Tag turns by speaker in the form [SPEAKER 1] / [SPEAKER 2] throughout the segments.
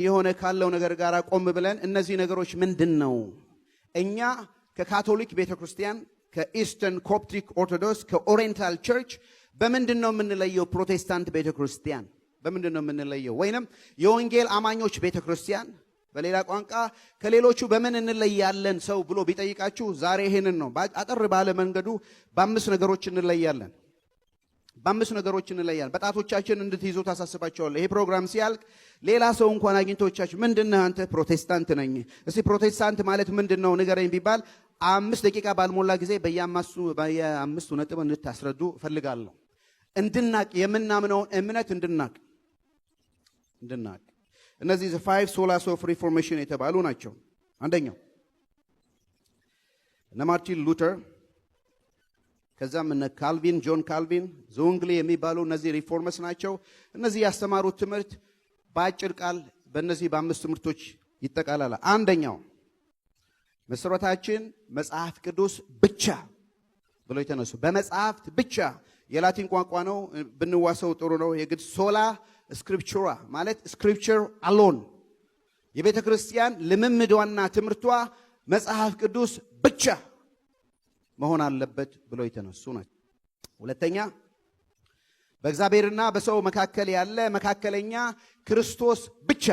[SPEAKER 1] የሆነ ካለው ነገር ጋር ቆም ብለን እነዚህ ነገሮች ምንድነው? እኛ ከካቶሊክ ቤተክርስቲያን፣ ከኢስተርን ኮፕቲክ ኦርቶዶክስ፣ ከኦሪየንታል ቸርች በምንድነው የምንለየው? ፕሮቴስታንት ቤተክርስቲያን በምንድነው የምንለየው? ወይንም የወንጌል አማኞች ቤተክርስቲያን በሌላ ቋንቋ ከሌሎቹ በምን እንለያለን ሰው ብሎ ቢጠይቃችሁ ዛሬ ይሄንን ነው አጠር ባለ መንገዱ በአምስት ነገሮች እንለያለን። በአምስት ነገሮች እንለያለን። በጣቶቻችን እንድትይዙ ታሳስባቸዋለሁ። ይሄ ፕሮግራም ሲያልቅ ሌላ ሰው እንኳን አግኝቶቻችሁ ምንድነህ አንተ? ፕሮቴስታንት ነኝ። እስቲ ፕሮቴስታንት ማለት ምንድነው ንገረኝ ቢባል 5 ደቂቃ ባልሞላ ጊዜ በየአምስቱ ነጥብ እንድታስረዱ ፈልጋለሁ። እንድናቅ የምናምነውን እምነት እንድናቅ እነዚህ the 5 solas of reformation የተባሉ ናቸው። አንደኛው እነ ማርቲን ሉተር፣ ከዛም እነ ካልቪን፣ ጆን ካልቪን፣ ዞንግሊ የሚባሉ እነዚህ ሪፎርመርስ ናቸው። እነዚህ ያስተማሩት ትምህርት በአጭር ቃል በእነዚህ በአምስት ትምህርቶች ይጠቃላል። አንደኛው መሰረታችን መጽሐፍ ቅዱስ ብቻ ብሎ የተነሱ በመጽሐፍት ብቻ የላቲን ቋንቋ ነው ብንዋሰው ጥሩ ነው። የግድ ሶላ ስክሪፕቹራ ማለት ስክሪፕቸር አሎን የቤተ ክርስቲያን ልምምዷና ትምህርቷ መጽሐፍ ቅዱስ ብቻ መሆን አለበት ብሎ የተነሱ ናቸው። ሁለተኛ በእግዚአብሔርና በሰው መካከል ያለ መካከለኛ ክርስቶስ ብቻ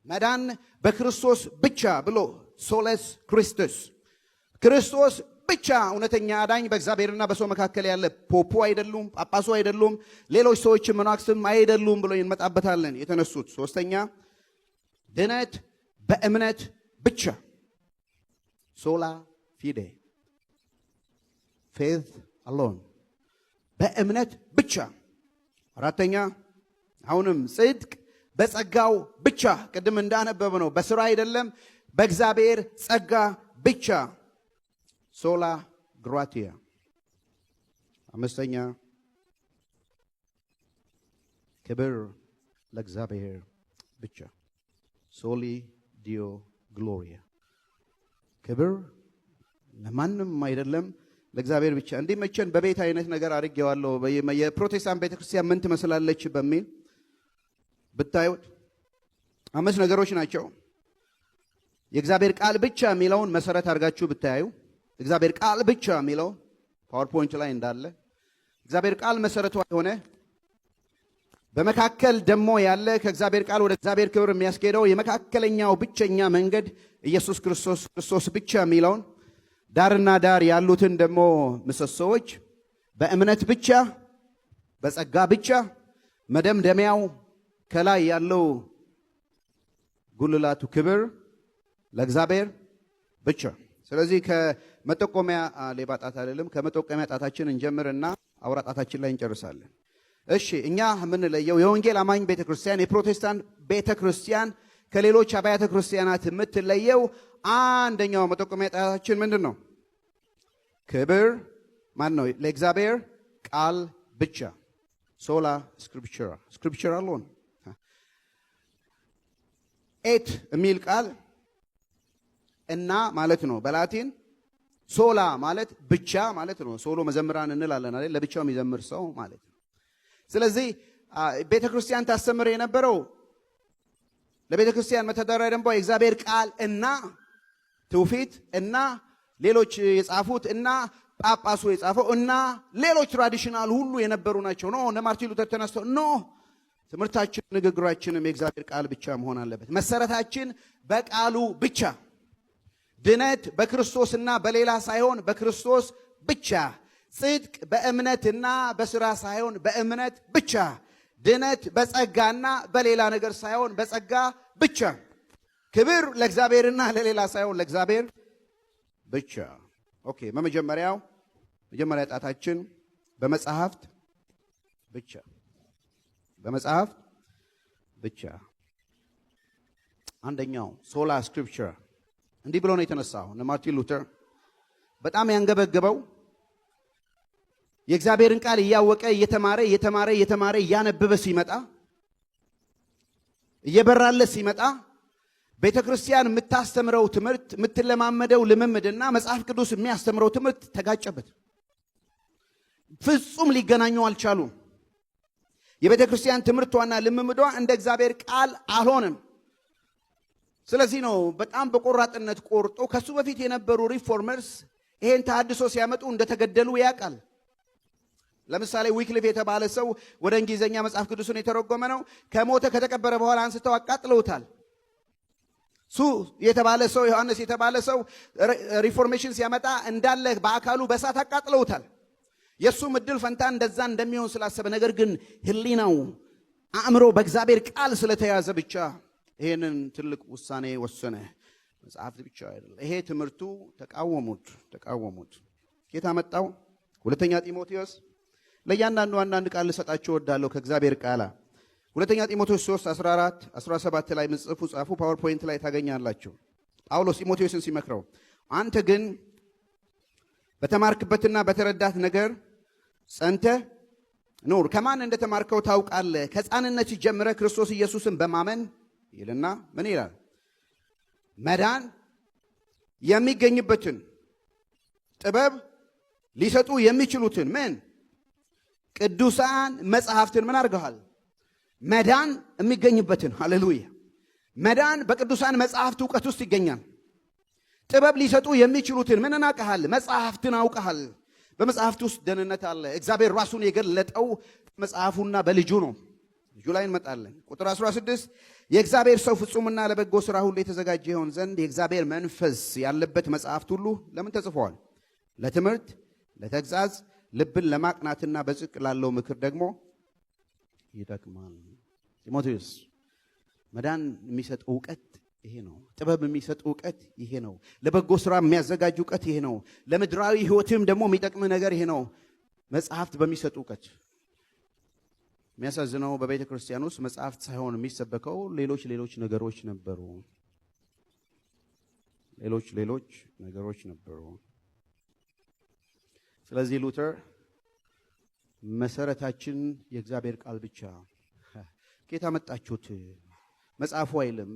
[SPEAKER 1] መዳን በክርስቶስ ብቻ ብሎ ሶለስ ክርስቶስ ክርስቶስ ብቻ እውነተኛ አዳኝ በእግዚአብሔርና በሰው መካከል ያለ ፖፖ አይደሉም፣ ጳጳሱ አይደሉም፣ ሌሎች ሰዎች መናክስም አይደሉም ብሎ እንመጣበታለን የተነሱት። ሶስተኛ ድነት በእምነት ብቻ ሶላ ፊዴ ፌዝ አሎን በእምነት ብቻ። አራተኛ አሁንም ጽድቅ በጸጋው ብቻ ቅድም እንዳነበብ ነው በስራ አይደለም በእግዚአብሔር ጸጋ ብቻ ሶላ ግራቲያ። አምስተኛ ክብር ለእግዚአብሔር ብቻ ሶሊ ዲዮ ግሎሪያ ክብር ለማንም አይደለም ለእግዚአብሔር ብቻ። እንዲመቸን በቤት አይነት ነገር አድርጌዋለሁ። የፕሮቴስታንት ቤተክርስቲያን ምን ትመስላለች በሚል ብታዩት 5 ነገሮች ናቸው። የእግዚአብሔር ቃል ብቻ የሚለውን መሰረት አድርጋችሁ ብታዩ እግዚአብሔር ቃል ብቻ የሚለው ፓወርፖይንት ላይ እንዳለ እግዚአብሔር ቃል መሰረቱ ሆነ። በመካከል ደግሞ ያለ ከእግዚአብሔር ቃል ወደ እግዚአብሔር ክብር የሚያስኬደው የመካከለኛው ብቸኛ መንገድ ኢየሱስ ክርስቶስ ብቻ የሚለውን ዳርና ዳር ያሉትን ደግሞ ምሰሶዎች በእምነት ብቻ በጸጋ ብቻ መደምደሚያው ከላይ ያለው ጉልላቱ ክብር ለእግዚአብሔር ብቻ። ስለዚህ ከመጠቆሚያ ሌባ ጣት አይደለም ከመጠቆሚያ ጣታችን እንጀምርና አውራ ጣታችን ላይ እንጨርሳለን። እሺ እኛ የምንለየው የወንጌል አማኝ ቤተክርስቲያን የፕሮቴስታንት ቤተክርስቲያን ከሌሎች አብያተ ክርስቲያናት የምትለየው አንደኛው መጠቆሚያ ጣታችን ምንድነው? ክብር ማን ነው? ለእግዚአብሔር ቃል ብቻ ሶላ ስክሪፕቸራ አሎን። ኤት የሚል ቃል እና ማለት ነው በላቲን። ሶላ ማለት ብቻ ማለት ነው። ሶሎ መዘምራን እንላለን አይደል? ለብቻው የሚዘምር ሰው ማለት ነው። ስለዚህ ቤተክርስቲያን ታስተምር የነበረው ለቤተክርስቲያን መተዳደሪያ ደንቧ የእግዚአብሔር ቃል እና ትውፊት እና ሌሎች የጻፉት እና ጳጳሱ የጻፈው እና ሌሎች ትራዲሽናል ሁሉ የነበሩ ናቸው። ነው እነ ማርቲን ሉተር ተነስተው ኖ ትምህርታችን ንግግራችንም የእግዚአብሔር ቃል ብቻ መሆን አለበት። መሰረታችን በቃሉ ብቻ ድነት በክርስቶስና በሌላ ሳይሆን በክርስቶስ ብቻ። ጽድቅ በእምነትና በስራ ሳይሆን በእምነት ብቻ። ድነት በጸጋና በሌላ ነገር ሳይሆን በጸጋ ብቻ። ክብር ለእግዚአብሔርና ለሌላ ሳይሆን ለእግዚአብሔር ብቻ። ኦኬ መጀመሪያ ጣታችን በመጽሐፍት ብቻ በመጽሐፍት ብቻ። አንደኛው ሶላ ስክሪፕቸር እንዲህ ብሎ ነው የተነሳው። ማርቲን ሉተር በጣም ያንገበገበው የእግዚአብሔርን ቃል እያወቀ እየተማረ እያነበበ ሲመጣ እየበራለት ሲመጣ ቤተክርስቲያን የምታስተምረው ትምህርት የምትለማመደው ልምምድና መጽሐፍ ቅዱስ የሚያስተምረው ትምህርት ተጋጨበት። ፍጹም ሊገናኙ አልቻሉም። የቤተ ክርስቲያን ትምህርቷና ልምምዷ እንደ እግዚአብሔር ቃል አልሆነም። ስለዚህ ነው በጣም በቆራጥነት ቆርጦ ከሱ በፊት የነበሩ ሪፎርመርስ ይሄን ተሐድሶ ሲያመጡ እንደተገደሉ ያውቃል። ለምሳሌ ዊክሊፍ የተባለ ሰው ወደ እንግሊዘኛ መጽሐፍ ቅዱስን የተረጎመ ነው። ከሞተ ከተቀበረ በኋላ አንስተው አቃጥለውታል። ሱ የተባለ ሰው ዮሐንስ የተባለ ሰው ሪፎርሜሽን ሲያመጣ እንዳለ በአካሉ በእሳት አቃጥለውታል። የሱ ምድል ፈንታ እንደዛ እንደሚሆን ስላሰበ፣ ነገር ግን ህሊናው አእምሮ በእግዚአብሔር ቃል ስለተያዘ ብቻ ይሄንን ትልቅ ውሳኔ ወሰነ። መጽሐፍት ብቻ አይደለም ይሄ ትምህርቱ። ተቃወሙት። ጌታ መጣው። ሁለተኛ ጢሞቴዎስ ለእያንዳንዱ አንዳንድ ቃል ልሰጣችሁ እወዳለሁ ከእግዚአብሔር ቃል። ሁለተኛ ጢሞቴዎስ 3:14 17 ላይ ምጽፉ ጻፉ። ፓወርፖይንት ላይ ታገኛላችሁ። ጳውሎስ ጢሞቴዎስን ሲመክረው አንተ ግን በተማርክበትና በተረዳት ነገር ጸንተህ ኑር። ከማን እንደተማርከው ታውቃለህ። ከሕፃንነት ጀምረህ ክርስቶስ ኢየሱስን በማመን ይልና ምን ይላል? መዳን የሚገኝበትን ጥበብ ሊሰጡ የሚችሉትን ምን ቅዱሳን መጽሐፍትን ምን አድርገሃል? መዳን የሚገኝበትን። ሃሌሉያ! መዳን በቅዱሳን መጽሐፍት ዕውቀት ውስጥ ይገኛል። ጥበብ ሊሰጡ የሚችሉትን ምን እናውቀሃል? መጽሐፍትን አውቀሃል። በመጽሐፍት ውስጥ ደህንነት አለ። እግዚአብሔር ራሱን የገለጠው መጽሐፉና በልጁ ነው። ልጁ ላይ እንመጣለን። ቁጥር 16 የእግዚአብሔር ሰው ፍጹምና ለበጎ ሥራ ሁሉ የተዘጋጀ ይሆን ዘንድ የእግዚአብሔር መንፈስ ያለበት መጽሐፍት ሁሉ ለምን ተጽፈዋል? ለትምህርት፣ ለተግሣጽ፣ ልብን ለማቅናትና በጽድቅ ላለው ምክር ደግሞ ይጠቅማል። ጢሞቴዎስ መዳን የሚሰጥ ዕውቀት ይሄ ነው። ጥበብ የሚሰጥ ዕውቀት ይሄ ነው። ለበጎ ሥራ የሚያዘጋጅ ዕውቀት ይሄ ነው። ለምድራዊ ሕይወትም ደግሞ የሚጠቅም ነገር ይሄ ነው። መጽሐፍት በሚሰጥ ዕውቀት። የሚያሳዝነው በቤተ ክርስቲያን ውስጥ መጽሐፍት ሳይሆን የሚሰበከው ሌሎች ነገሮች ነበሩ። ሌሎች ነገሮች ነበሩ። ስለዚህ ሉተር መሰረታችን የእግዚአብሔር ቃል ብቻ። ከየት አመጣችሁት? መጽሐፉ አይልም።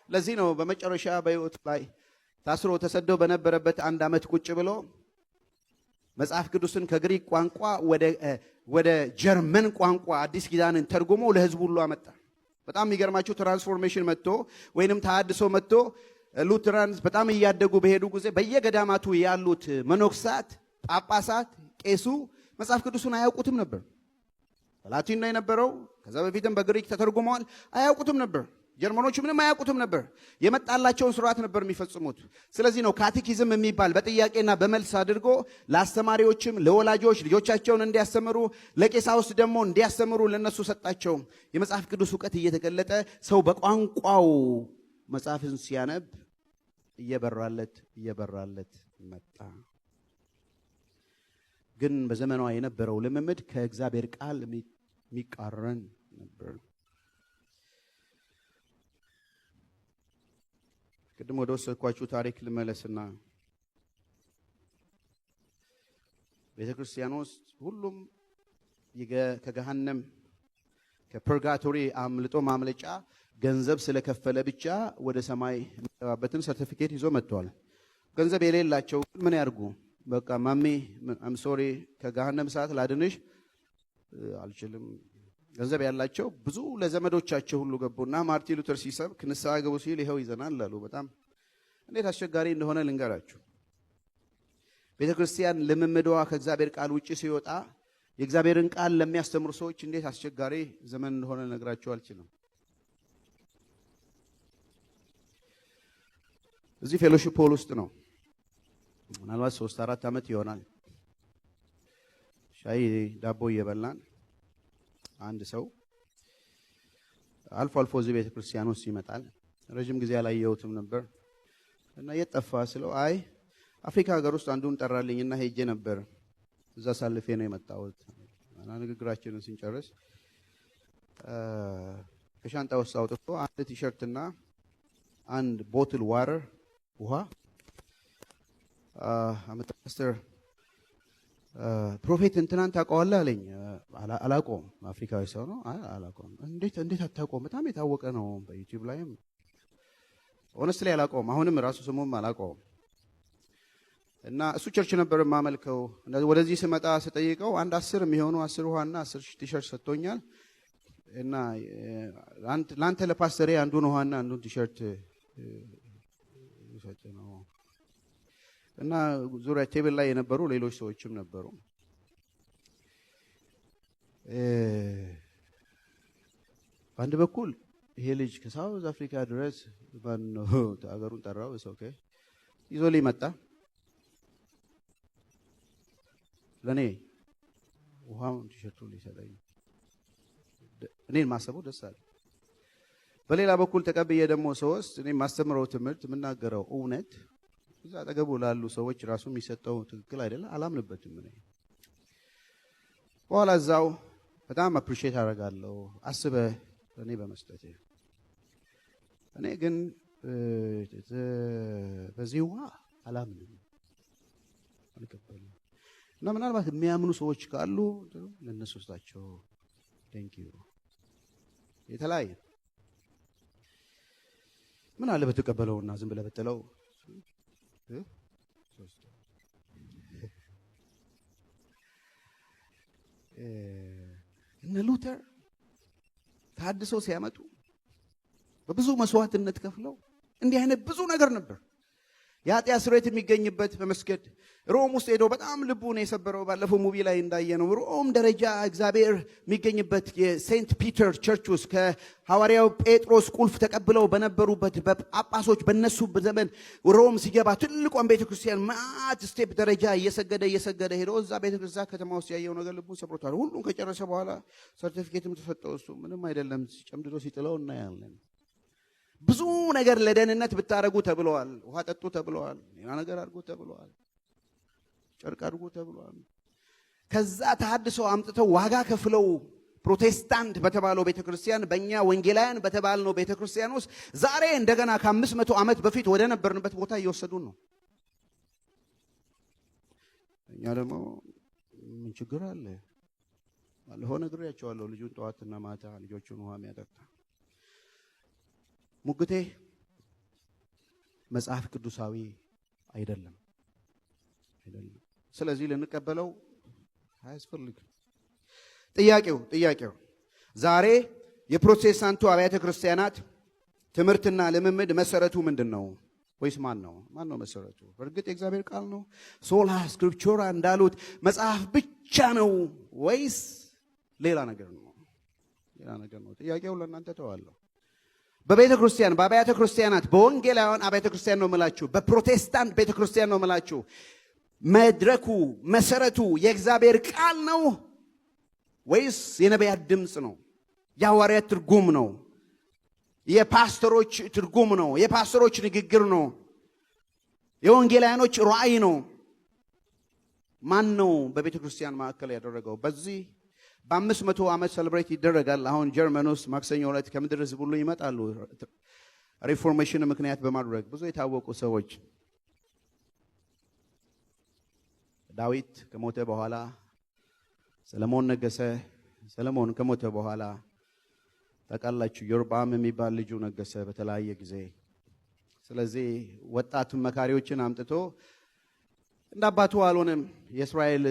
[SPEAKER 1] ለዚህ ነው በመጨረሻ በሕይወት ላይ ታስሮ ተሰዶ በነበረበት 1 ዓመት ቁጭ ብሎ መጽሐፍ ቅዱስን ከግሪክ ቋንቋ ወደ ጀርመን ቋንቋ አዲስ ኪዳንን ተርጉሞ ለሕዝቡ ሁሉ አመጣ። በጣም የሚገርማችሁ ትራንስፎርሜሽን መጥቶ ወይንም ተሐድሶ መጥቶ ሉተራንስ በጣም እያደጉ በሄዱ ጊዜ በየገዳማቱ ያሉት መነኮሳት፣ ጳጳሳት፣ ቄሱ መጽሐፍ ቅዱስን አያውቁትም ነበር። በላቲን ነው የነበረው። ከዛ በፊትም በግሪክ ተተርጉመዋል። አያውቁትም ነበር። ጀርመኖቹ ምንም አያውቁትም ነበር። የመጣላቸውን ስርዓት ነበር የሚፈጽሙት። ስለዚህ ነው ካቴኪዝም የሚባል በጥያቄና በመልስ አድርጎ ለአስተማሪዎችም ለወላጆች ልጆቻቸውን እንዲያስተምሩ ለቄሳውስት ደግሞ እንዲያስተምሩ ለነሱ ሰጣቸው። የመጽሐፍ ቅዱስ ዕውቀት እየተገለጠ ሰው በቋንቋው መጽሐፍን ሲያነብ እየበራለት መጣ። ግን በዘመኗ የነበረው ልምምድ ከእግዚአብሔር ቃል የሚቃረን ነበር። ቅድም ወደ ወሰድኳችሁ ታሪክ ልመለስና ቤተ ክርስቲያን ውስጥ ሁሉም ከገሃነም ከፐርጋቶሪ አምልጦ ማምለጫ ገንዘብ ስለከፈለ ብቻ ወደ ሰማይ የሚገባበትን ሰርቲፊኬት ይዞ መጥቷል። ገንዘብ የሌላቸው ምን ያርጉ? በቃ ማሚ አም ሶሪ ከገሃነም ሰዓት ላድንሽ አልችልም። ገንዘብ ያላቸው ብዙ ለዘመዶቻቸው ሁሉ ገቡና ማርቲን ሉተር ሲሰብክ ንስሐ ገቡ ሲል ይኸው ይዘናል አሉ። በጣም እንዴት አስቸጋሪ እንደሆነ ልንገራችሁ። ቤተ ክርስቲያን ልምምዷ ከእግዚአብሔር ቃል ውጪ ሲወጣ የእግዚአብሔርን ቃል ለሚያስተምሩ ሰዎች እንዴት አስቸጋሪ ዘመን እንደሆነ ልነግራችሁ አልችልም። እዚህ ፌሎሺፕ ሆል ውስጥ ነው። ምናልባት 3-4 ዓመት ይሆናል። ሻይ ዳቦ እየበላን አንድ ሰው አልፎ እዚህ ቤተ ክርስቲያን ውስጥ ይመጣል። ረጅም ጊዜ አላየሁትም ነበር እና የት ጠፋ ስለው አይ አፍሪካ ሀገር ውስጥ አንዱን ጠራልኝና ሄጄ ነበር፣ እዛ ሳልፌ ነው የመጣሁት። እና ንግግራችንን ስንጨርስ ከሻንጣ ውስጥ አውጥቶ አንድ ቲሸርትና አንድ ቦትል ዋተር ውሃ ፓስተር ፕሮፌት እንትናን ታውቀዋለህ አለኝ። አላውቀውም። አፍሪካዊ ሰው ነው። አላውቀውም። እንዴት አታውቀውም? በጣም የታወቀ ነው። በዩቲዩብ ላይም ሆነስትሊ አላውቀውም። አሁንም ራሱ ስሙም አላውቀውም። እና እሱ ቸርች ነበር የማመልከው። ወደዚህ ስመጣ ስጠይቀው አንድ 10 የሚሆኑ 10 ውሃና 10 ቲሸርት ሰጥቶኛል። እና ላንተ ለፓስተሬ አንዱን ውሃና አንዱን ቲሸርት ይሰጥ ነው። እና ዙሪያ ቴብል ላይ የነበሩ ሌሎች ሰዎችም ነበሩ። በአንድ በኩል ይሄ ልጅ ከሳውዝ አፍሪካ ድረስ ባንነው አገሩን ጠራው። ኦኬ ይዞልኝ መጣ። ለኔ ውሃውን ቲሸርቱን ሊሰጠኝ እኔን ማሰቡ ደስ አለ። በሌላ በኩል ተቀብዬ ደግሞ ሰውስ እኔ ማስተምረው ትምህርት የምናገረው እውነት እዛ አጠገቡ ላሉ ሰዎች ራሱ የሚሰጠው ትክክል አይደለም፣ አላምንበትም። እኔ በኋላ እዛው በጣም አፕሪሺየት አደርጋለሁ አስበህ እኔ በመስጠቴ። እኔ ግን በዚህ ውሃ አላምንም፣ አልቀበልም። እና ምናልባት የሚያምኑ ሰዎች ካሉ ለነሱ ስጣቸው። ቴንኪዩ። የተለያየ ምን አለ በተቀበለውና ዝም ብለህ በጥለው። እነ ሉተር ታድሶ ሲያመጡ በብዙ መስዋዕትነት ከፍለው እንዲህ አይነት ብዙ ነገር ነበር። የኃጢአት ስርየት የሚገኝበት በመስገድ ሮም ውስጥ ሄዶ በጣም ልቡን የሰበረው ባለፈው ሙቪ ላይ እንዳየነው ሮም ደረጃ እግዚአብሔር የሚገኝበት የሴንት ፒተር ቸርች ውስጥ ከሐዋርያው ጴጥሮስ ቁልፍ ተቀብለው በነበሩበት በጳጳሶች በነሱ ዘመን ሮም ሲገባ ትልቋን ቤተክርስቲያን ማት ስቴፕ ደረጃ እየሰገደ ሄዶ እዛ ቤተክርስቲያን ከተማ ውስጥ ያየው ነገር ልቡን ሰብሮታል። ሁሉም ከጨረሰ በኋላ ሰርቲፊኬትም ተሰጠው። እሱ ምንም አይደለም ጨምድዶ ሲጥለው እናያለን። ብዙ ነገር ለደህንነት ብታረጉ ተብለዋል። ውሃ ጠጡ ተብለዋል። ሌላ ነገር አድርጉ ተብለዋል። ጨርቅ አድርጉ ተብለዋል። ከዛ ተሐድሶ አምጥተው ዋጋ ከፍለው ፕሮቴስታንት በተባለው ቤተክርስቲያን በእኛ ወንጌላውያን በተባልነው ቤተክርስቲያን ውስጥ ዛሬ እንደገና ከ500 ዓመት በፊት ወደ ነበርንበት ቦታ እየወሰዱን ነው። እኛ ደግሞ ምን ችግር አለ? ባለፈው ነግሬያቸዋለሁ። ልጁን ጠዋትና ማታ ልጆቹን ውሃ የሚያጠጣ ሙግቴ መጽሐፍ ቅዱሳዊ አይደለም። ስለዚህ ልንቀበለው አያስፈልግም። ጥያቄው ዛሬ የፕሮቴስታንቱ አብያተ ክርስቲያናት ትምህርትና ልምምድ መሰረቱ ምንድን ነው? ወይስ ማን ነው መሰረቱ? በእርግጥ የእግዚአብሔር ቃል ነው? ሶላ ስክሪፕቹራ እንዳሉት መጽሐፍ ብቻ ነው ወይስ ሌላ ነገር ነው? ጥያቄው ለእናንተ ተዋለሁ። በቤተ ክርስቲያን በአብያተ ክርስቲያናት በወንጌላውያን አብያተ ክርስቲያን ነው የምላችሁ፣ በፕሮቴስታንት ቤተ ክርስቲያን ነው የምላችሁ፣ መድረኩ መሰረቱ የእግዚአብሔር ቃል ነው ወይስ የነቢያት ድምፅ ነው? የሐዋርያት ትርጉም ነው? የፓስተሮች ትርጉም ነው? የፓስተሮች ንግግር ነው? የወንጌላውያኖች ራእይ ነው? ማን ነው በቤተ ክርስቲያን ማዕከል ያደረገው? በዚህ በ500 ዓመት ሰለብሬት ይደረጋል። አሁን ጀርመን ውስጥ ማክሰኞ ዕለት ከምድር ሕዝብ ሁሉ ይመጣሉ። ሪፎርሜሽን ምክንያት በማድረግ ብዙ የታወቁ ሰዎች ዳዊት ከሞተ በኋላ ሰለሞን ነገሰ። ሰለሞን ከሞተ በኋላ ታውቃላችሁ ኢዮርብዓም የሚባል ልጁ ነገሰ በተለያየ ጊዜ። ስለዚህ ወጣት መካሪዎችን አምጥቶ እንደ አባቱ አልሆነም። የእስራኤል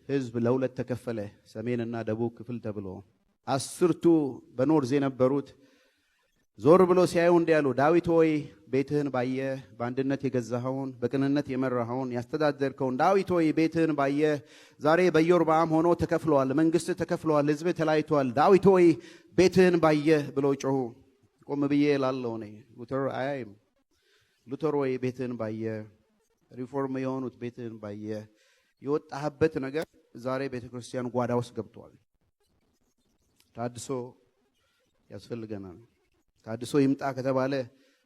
[SPEAKER 1] ሕዝብ ለሁለት ተከፈለ፣ ሰሜንና ደቡብ ክፍል ተብሎ። 10ቱ በኖርዝ የነበሩት ዞር ብሎ ሲያዩ እንዲህ ያሉ፣ ዳዊት ሆይ ቤትህን ባየ፣ በአንድነት የገዛኸውን በቅንነት የመራኸውን ያስተዳደርከውን ዳዊት ሆይ ቤትህን ባየ፣ ዛሬ በኢዮርብዓም ሆኖ ተከፍለዋል፣ መንግስት ተከፍለዋል፣ ሕዝብ ተለያይቷል፣ ዳዊት ሆይ ቤትህን ባየ ብለው ጮሁ። ቆም ብዬ እላለሁ እኔ ሉተር አያይም። ሉተር ሆይ ቤትህን ባየ፣ ሪፎርም የሆኑት ቤትህን ባየ፣ የወጣህበት ነገር ዛሬ ቤተክርስቲያን ጓዳ ውስጥ ገብቷል። ታድሶ ያስፈልገናል። ታድሶ ይምጣ ከተባለ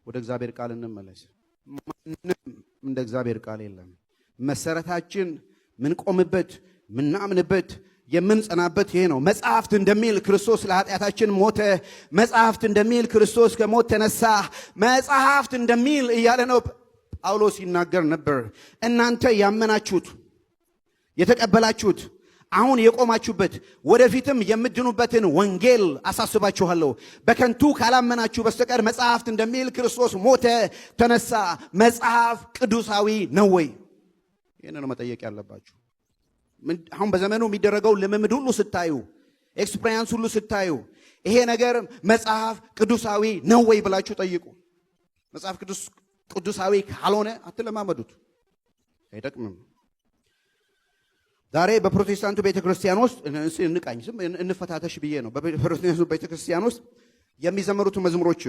[SPEAKER 1] ወደ እግዚአብሔር ቃል እንመለስ። ማንም እንደ እግዚአብሔር ቃል የለም። መሰረታችን ምንቆምበት፣ ምናምንበት፣ የምንጸናበት ይሄ ነው። መጽሐፍት እንደሚል ክርስቶስ ለኃጢአታችን ሞተ፣ መጽሐፍት እንደሚል ክርስቶስ ከሞት ተነሳ፣ መጽሐፍት እንደሚል እያለ ነው ጳውሎስ ይናገር ነበር። እናንተ ያመናችሁት የተቀበላችሁት አሁን የቆማችሁበት ወደፊትም የምድኑበትን ወንጌል አሳስባችኋለሁ። በከንቱ ካላመናችሁ በስተቀር መጽሐፍት እንደሚል ክርስቶስ ሞተ፣ ተነሳ፣ መጽሐፍ ቅዱሳዊ ነው ወይ? ይህን ነው መጠየቅ ያለባችሁ። አሁን በዘመኑ የሚደረገው ልምምድ ሁሉ ስታዩ፣ ኤክስፔሪንስ ሁሉ ስታዩ፣ ይሄ ነገር መጽሐፍ ቅዱሳዊ ነው ወይ ብላችሁ ጠይቁ። መጽሐፍ ቅዱሳዊ ካልሆነ አትለማመዱት፣ አይጠቅምም። ዛሬ በፕሮቴስታንቱ ቤተክርስቲያን ውስጥ እንቃኝ እንፈታተሽ ብዬ ነው። በፕሮቴስታንቱ ቤተክርስቲያን ውስጥ የሚዘመሩት መዝሙሮች፣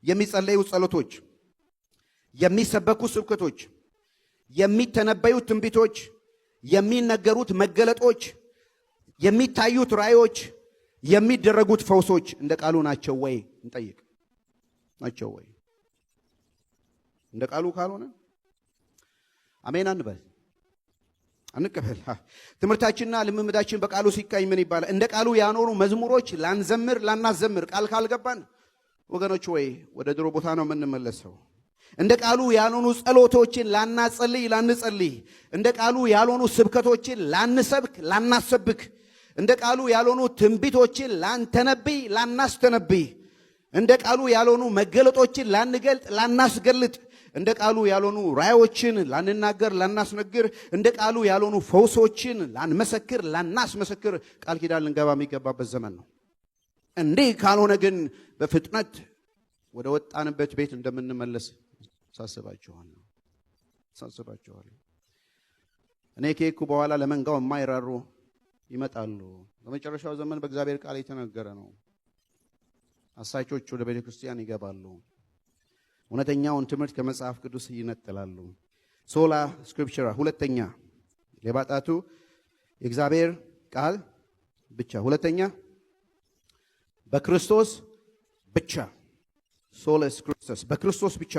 [SPEAKER 1] የሚጸለዩ ጸሎቶች፣ የሚሰበኩ ስብከቶች፣ የሚተነበዩ ትንቢቶች፣ የሚነገሩት መገለጦች፣ የሚታዩት ራእዮች፣ የሚደረጉት ፈውሶች እንደ ቃሉ ናቸው ወይ እንጠይቅ። ናቸው ወይ? እንደ ቃሉ ካልሆነ አሜን አንበል፣ አንቀበል። ትምህርታችንና ልምምዳችን በቃሉ ሲካኝ ምን ይባላል? እንደ ቃሉ ያኖሩ መዝሙሮች ላንዘምር ላናዘምር ቃል ካልገባን ወገኖች ወይ ወደ ድሮ ቦታ ነው የምንመለሰው። እንደ ቃሉ ያልሆኑ ጸሎቶችን ላናጸልይ ላንጸልይ፣ እንደ ቃሉ ያልሆኑ ስብከቶችን ላንሰብክ ላናሰብክ፣ እንደ ቃሉ ያልሆኑ ትንቢቶችን ላንተነብይ ላናስተነብይ፣ እንደ ቃሉ ያልሆኑ መገለጦችን ላንገልጥ ላናስገልጥ፣ እንደ ቃሉ ያልሆኑ ራእዮችን ላንናገር ላናስነግር፣ እንደ ቃሉ ያልሆኑ ፈውሶችን ላንመሰክር ላናስመሰክር ቃል ኪዳን ልንገባ የሚገባበት ዘመን ነው። እንዲህ ካልሆነ ግን በፍጥነት ወደ ወጣንበት ቤት እንደምንመለስ ሳስባችኋለሁ። እኔ ከሄድኩ በኋላ ለመንጋው የማይራሩ ይመጣሉ። በመጨረሻው ዘመን በእግዚአብሔር ቃል የተነገረ ነው። አሳቾች ወደ ቤተ ክርስቲያን ይገባሉ። እውነተኛውን ትምህርት ከመጽሐፍ ቅዱስ ይነጥላሉ። ሶላ ስክሪፕቸራ፣ ሁለተኛ ሌባጣቱ የእግዚአብሔር ቃል ብቻ፣ ሁለተኛ በክርስቶስ ብቻ። ሶለስ ክርስቶስ፣ በክርስቶስ ብቻ።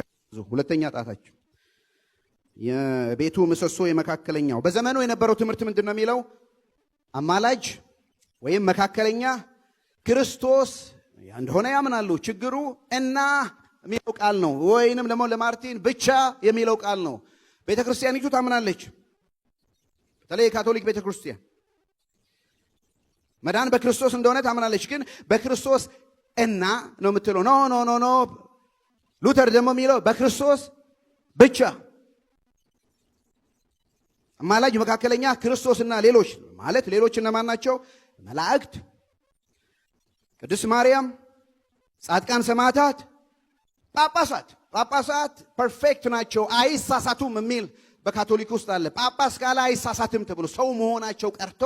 [SPEAKER 1] ሁለተኛ ጣታቸው የቤቱ ምሰሶ የመካከለኛው። በዘመኑ የነበረው ትምህርት ምንድን ነው የሚለው? አማላጅ ወይም መካከለኛ ክርስቶስ እንደሆነ ያምናሉ። ችግሩ እና የሚለው ቃል ነው፣ ወይንም ደግሞ ለማርቲን ብቻ የሚለው ቃል ነው። ቤተክርስቲያኒቱ ታምናለች። በተለይ የካቶሊክ ቤተክርስቲያን መዳን በክርስቶስ እንደሆነ ታምናለች። ግን በክርስቶስ እና ነው የምትለው። ኖ ኖ ኖ ኖ። ሉተር ደግሞ የሚለው በክርስቶስ ብቻ። አማላጅ መካከለኛ ክርስቶስና ሌሎች ማለት ሌሎች እነማን ናቸው? መላእክት፣ ቅድስት ማርያም፣ ጻድቃን፣ ሰማዕታት፣ ጳጳሳት። ጳጳሳት ፐርፌክት ናቸው አይሳሳቱም የሚል በካቶሊክ ውስጥ አለ። ጳጳስ ካለ አይሳሳትም ተብሎ ሰው መሆናቸው ቀርቶ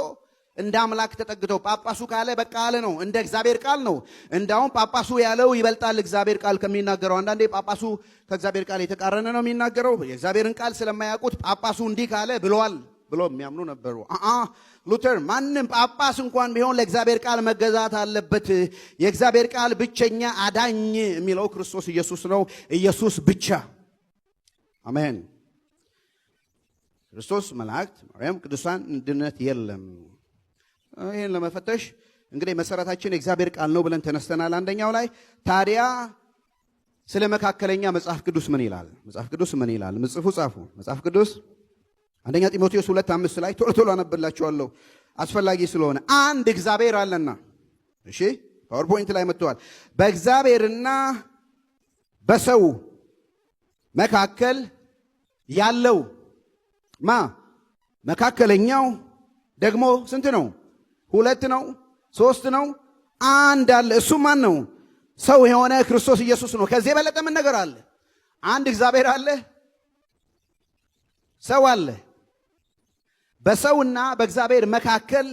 [SPEAKER 1] እንደ አምላክ ተጠግተው ጳጳሱ ካለ በቃ አለ ነው፣ እንደ እግዚአብሔር ቃል ነው። እንዳውም ጳጳሱ ያለው ይበልጣል እግዚአብሔር ቃል ከሚናገረው። አንዳንዴ ጳጳሱ ከእግዚአብሔር ቃል የተቃረነ ነው የሚናገረው። የእግዚአብሔርን ቃል ስለማያውቁት ጳጳሱ እንዲህ ካለ ብለዋል ብሎ የሚያምኑ ነበሩ። ሉተር ማንም ጳጳስ እንኳን ቢሆን ለእግዚአብሔር ቃል መገዛት አለበት። የእግዚአብሔር ቃል ብቸኛ አዳኝ የሚለው ክርስቶስ ኢየሱስ ነው። ኢየሱስ ብቻ። አሜን። ክርስቶስ፣ መላእክት፣ ማርያም፣ ቅዱሳን ድነት የለም። ይህን ለመፈተሽ እንግዲህ መሰረታችን የእግዚአብሔር ቃል ነው ብለን ተነስተናል። አንደኛው ላይ ታዲያ ስለ መካከለኛ መጽሐፍ ቅዱስ ምን ይላል? መጽሐፍ ቅዱስ ምን ይላል? ምጽፉ ጻፉ። መጽሐፍ ቅዱስ አንደኛ ጢሞቴዎስ 2:5 ላይ ቶሎ አነብላችኋለሁ አስፈላጊ ስለሆነ። አንድ እግዚአብሔር አለና፣ እሺ ፓወርፖይንት ላይ መጥቷል። በእግዚአብሔርና በሰው መካከል ያለው መካከለኛው ደግሞ ስንት ነው? 2 ነው? 3 ነው? አንድ አለ። እሱ ማን ነው? ሰው የሆነ ክርስቶስ ኢየሱስ ነው። ከዚህ የበለጠ ምን ነገር አለ? አንድ እግዚአብሔር አለ፣ ሰው አለ። በሰውና በእግዚአብሔር መካከል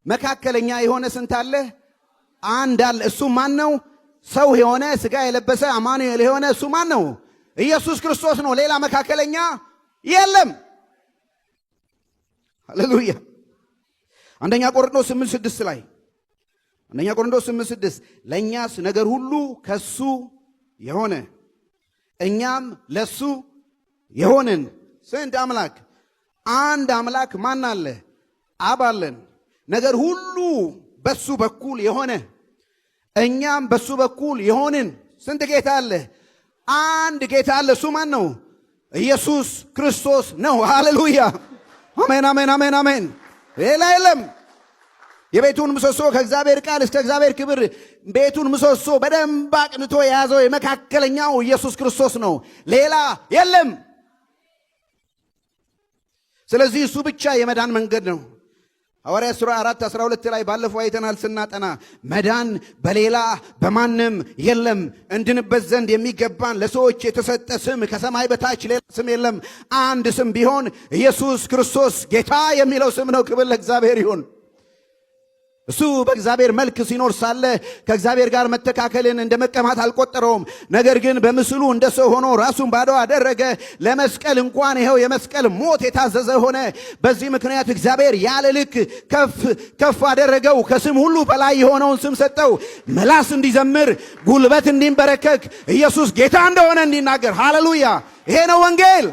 [SPEAKER 1] መካከለኛ የሆነ ስንት አለ? አንድ አለ። እሱ ማን ነው? ሰው የሆነ ሥጋ የለበሰ አማኑኤል የሆነ እሱ ማን ነው? ኢየሱስ ክርስቶስ ነው። ሌላ መካከለኛ የለም። ሃሌሉያ። አንደኛ ቆሮንቶስ 8:6 ላይ አንደኛ ቆሮንቶስ 8:6 ለእኛስ ነገር ሁሉ ከሱ የሆነ እኛም ለሱ የሆንን ስንት አምላክ? አንድ አምላክ ማን አለ? አብ አለን። ነገር ሁሉ በሱ በኩል የሆነ እኛም በሱ በኩል የሆንን ስንት ጌታ አለ? አንድ ጌታ አለ። እሱ ማን ነው? ኢየሱስ ክርስቶስ ነው። ሃሌሉያ። አሜን አሜን አሜን አሜን። ሌላ የለም። የቤቱን ምሰሶ ከእግዚአብሔር ቃል እስከ እግዚአብሔር ክብር ቤቱን ምሰሶ በደንብ አቅንቶ የያዘው የመካከለኛው ኢየሱስ ክርስቶስ ነው። ሌላ የለም። ስለዚህ እሱ ብቻ የመዳን መንገድ ነው። ሐዋርያት ሥራ 4:12 ላይ ባለፈው አይተናል ስናጠና መዳን በሌላ በማንም የለም እንድንበት ዘንድ የሚገባን ለሰዎች የተሰጠ ስም ከሰማይ በታች ሌላ ስም የለም አንድ ስም ቢሆን ኢየሱስ ክርስቶስ ጌታ የሚለው ስም ነው። ክብር ለእግዚአብሔር ይሁን። እሱ በእግዚአብሔር መልክ ሲኖር ሳለ ከእግዚአብሔር ጋር መተካከልን እንደ መቀማት አልቆጠረውም። ነገር ግን በምስሉ እንደ ሰው ሆኖ ራሱን ባዶ አደረገ። ለመስቀል እንኳን ይኸው የመስቀል ሞት የታዘዘ ሆነ። በዚህ ምክንያት እግዚአብሔር ያለ ልክ ከፍ አደረገው። ከስም ሁሉ በላይ የሆነውን ስም ሰጠው። ምላስ እንዲዘምር፣ ጉልበት እንዲንበረከክ፣ ኢየሱስ ጌታ እንደሆነ እንዲናገር። ሃሌሉያ! ይሄ ነው ወንጌል።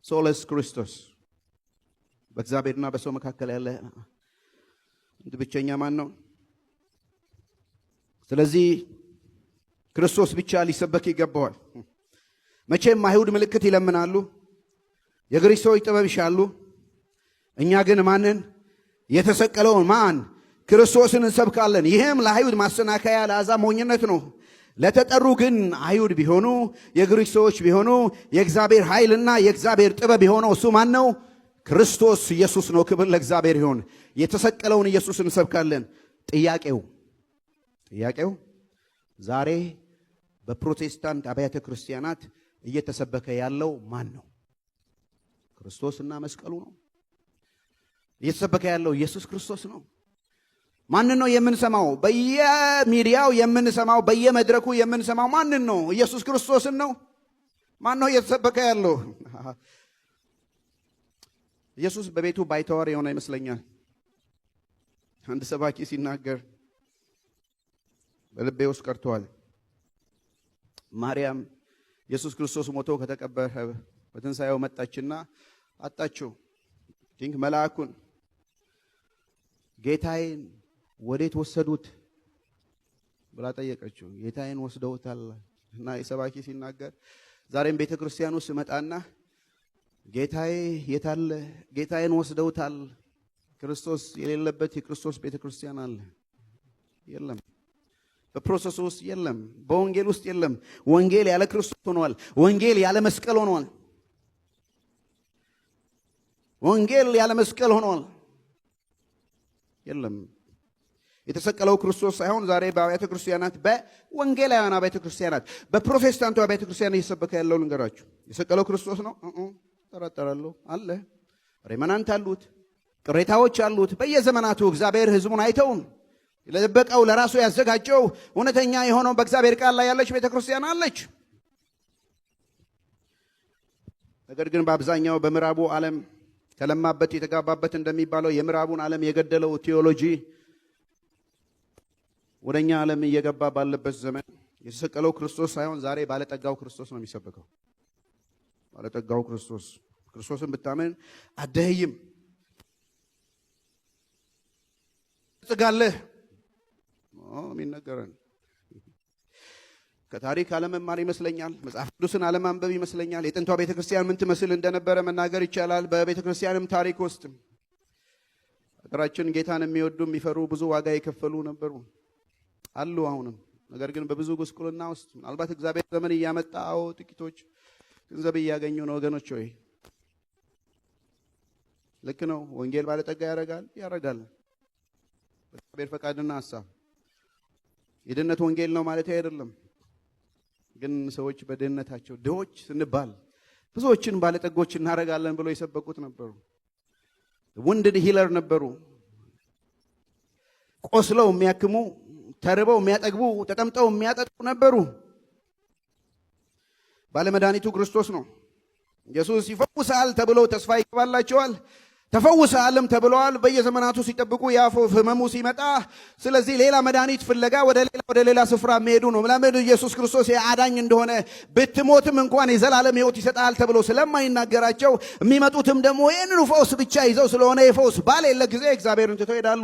[SPEAKER 1] ሶለስ ክርስቶስ በእግዚአብሔርና በሰው መካከል ያለ ብቸኛ ማን ነው? ስለዚህ ክርስቶስ ብቻ ሊሰበክ ይገባዋል። መቼም አይሁድ ምልክት ይለምናሉ፣ የግሪክ ሰዎች ጥበብ ይሻሉ። እኛ ግን ማንን? የተሰቀለውን ማን? ክርስቶስን እንሰብካለን። ይህም ለአይሁድ ማሰናከያ ለአሕዛብ ሞኝነት ነው። ለተጠሩ ግን አይሁድ ቢሆኑ የግሪክ ሰዎች ቢሆኑ የእግዚአብሔር ኃይልና የእግዚአብሔር ጥበብ የሆነው እሱ ማን ነው? ክርስቶስ ኢየሱስ ነው። ክብር ለእግዚአብሔር ይሁን። የተሰቀለውን ኢየሱስ እንሰብካለን። ጥያቄው ዛሬ በፕሮቴስታንት አብያተ ክርስቲያናት እየተሰበከ ያለው ማን ነው? ክርስቶስና መስቀሉ ነው። እየተሰበከ ያለው ኢየሱስ ክርስቶስ ነው። ማንን ነው የምንሰማው? በየሚዲያው የምንሰማው፣ በየመድረኩ የምንሰማው ማንን ነው? ኢየሱስ ክርስቶስን ነው። ማን ነው እየተሰበከ ያለው? ኢየሱስ በቤቱ ባይተዋር የሆነ ይመስለኛል። አንድ ሰባኪ ሲናገር በልቤ ውስጥ ቀርቷል። ማርያም ኢየሱስ ክርስቶስ ሞቶ ከተቀበረ በትንሣኤው መጣችና አጣችው። ዲንክ መልአኩን ጌታዬን ወዴት ወሰዱት ብላ ጠየቀችው። ጌታዬን ወስደውታል። እና የሰባኪ ሲናገር ዛሬም ቤተ ክርስቲያን ውስጥ መጣና ጌታዬ የታለ? ጌታዬን ወስደውታል። ክርስቶስ የሌለበት የክርስቶስ ቤተ ክርስቲያን አለ? የለም። በፕሮሰሱ ውስጥ የለም። በወንጌል ውስጥ የለም። ወንጌል ያለ ክርስቶስ ሆኗል። ወንጌል ያለ መስቀል ሆኗል። ወንጌል ያለ መስቀል ሆኗል። የለም። የተሰቀለው ክርስቶስ ሳይሆን ዛሬ በአብያተ ክርስቲያናት፣ በወንጌላውያን አብያተ ክርስቲያናት፣ በፕሮቴስታንቱ አብያተ ክርስቲያናት እየሰበከ ያለው ልንገራችሁ። የሰቀለው ክርስቶስ ነው ጠራጠራለሁ አለ። ሬመናንት አሉት፣ ቅሬታዎች አሉት። በየዘመናቱ እግዚአብሔር ሕዝቡን አይተውም። ለበቀው ለራሱ ያዘጋጀው እውነተኛ የሆነው በእግዚአብሔር ቃል ላይ ያለች ቤተክርስቲያን አለች። ነገር ግን በአብዛኛው በምዕራቡ ዓለም ከለማበት የተጋባበት እንደሚባለው የምዕራቡን ዓለም የገደለው ቴዎሎጂ ወደኛ ዓለም እየገባ ባለበት ዘመን የተሰቀለው ክርስቶስ ሳይሆን ዛሬ ባለጠጋው ክርስቶስ ነው የሚሰበከው። ባለጠጋው ክርስቶስ። ክርስቶስን ብታመን አደህይም ጽጋለህ የሚነገረን ከታሪክ አለመማር ይመስለኛል። መጽሐፍ ቅዱስን አለማንበብ ይመስለኛል። የጥንቷ ቤተክርስቲያን ምን ትመስል እንደነበረ መናገር ይቻላል። በቤተክርስቲያንም ታሪክ ውስጥ ሀገራችን ጌታን የሚወዱ የሚፈሩ ብዙ ዋጋ የከፈሉ ነበሩ አሉ አሁንም። ነገር ግን በብዙ ጉስቁልና ውስጥ ምናልባት እግዚአብሔር ዘመን እያመጣ ጥቂቶች ገንዘብ እያገኙ ነው። ወገኖች ሆይ ልክ ነው። ወንጌል ባለጠጋ ያረጋል። በእግዚአብሔር ፈቃድና ሐሳብ የድነት ወንጌል ነው ማለት አይደለም። ግን ሰዎች በድህነታቸው ድሆች ስንባል ብዙዎችን ባለጠጎች እናረጋለን ብለው የሰበኩት ነበሩ። ውንድድ ሂለር ነበሩ። ቆስለው የሚያክሙ፣ ተርበው የሚያጠግቡ፣ ተጠምጠው የሚያጠጡ ነበሩ። ባለመድኃኒቱ ክርስቶስ ነው። ኢየሱስ ይፈውሳል ተብለው ተስፋ ይገባላቸዋል። ተፈውሰሃልም ተብለዋል። በየዘመናቱ ሲጠብቁ ያፎፍ ህመሙ ሲመጣ ስለዚህ ሌላ መድኃኒት ፍለጋ ወደ ሌላ ስፍራ የሚሄዱ ነው። ለምን? ኢየሱስ ክርስቶስ የአዳኝ እንደሆነ ብትሞትም እንኳን የዘላለም ሕይወት ይሰጣል ተብሎ ስለማይናገራቸው የሚመጡትም ደግሞ ይህንኑ ፈውስ ብቻ ይዘው ስለሆነ የፈውስ ባሌለ ጊዜ እግዚአብሔርን ትተው ይሄዳሉ።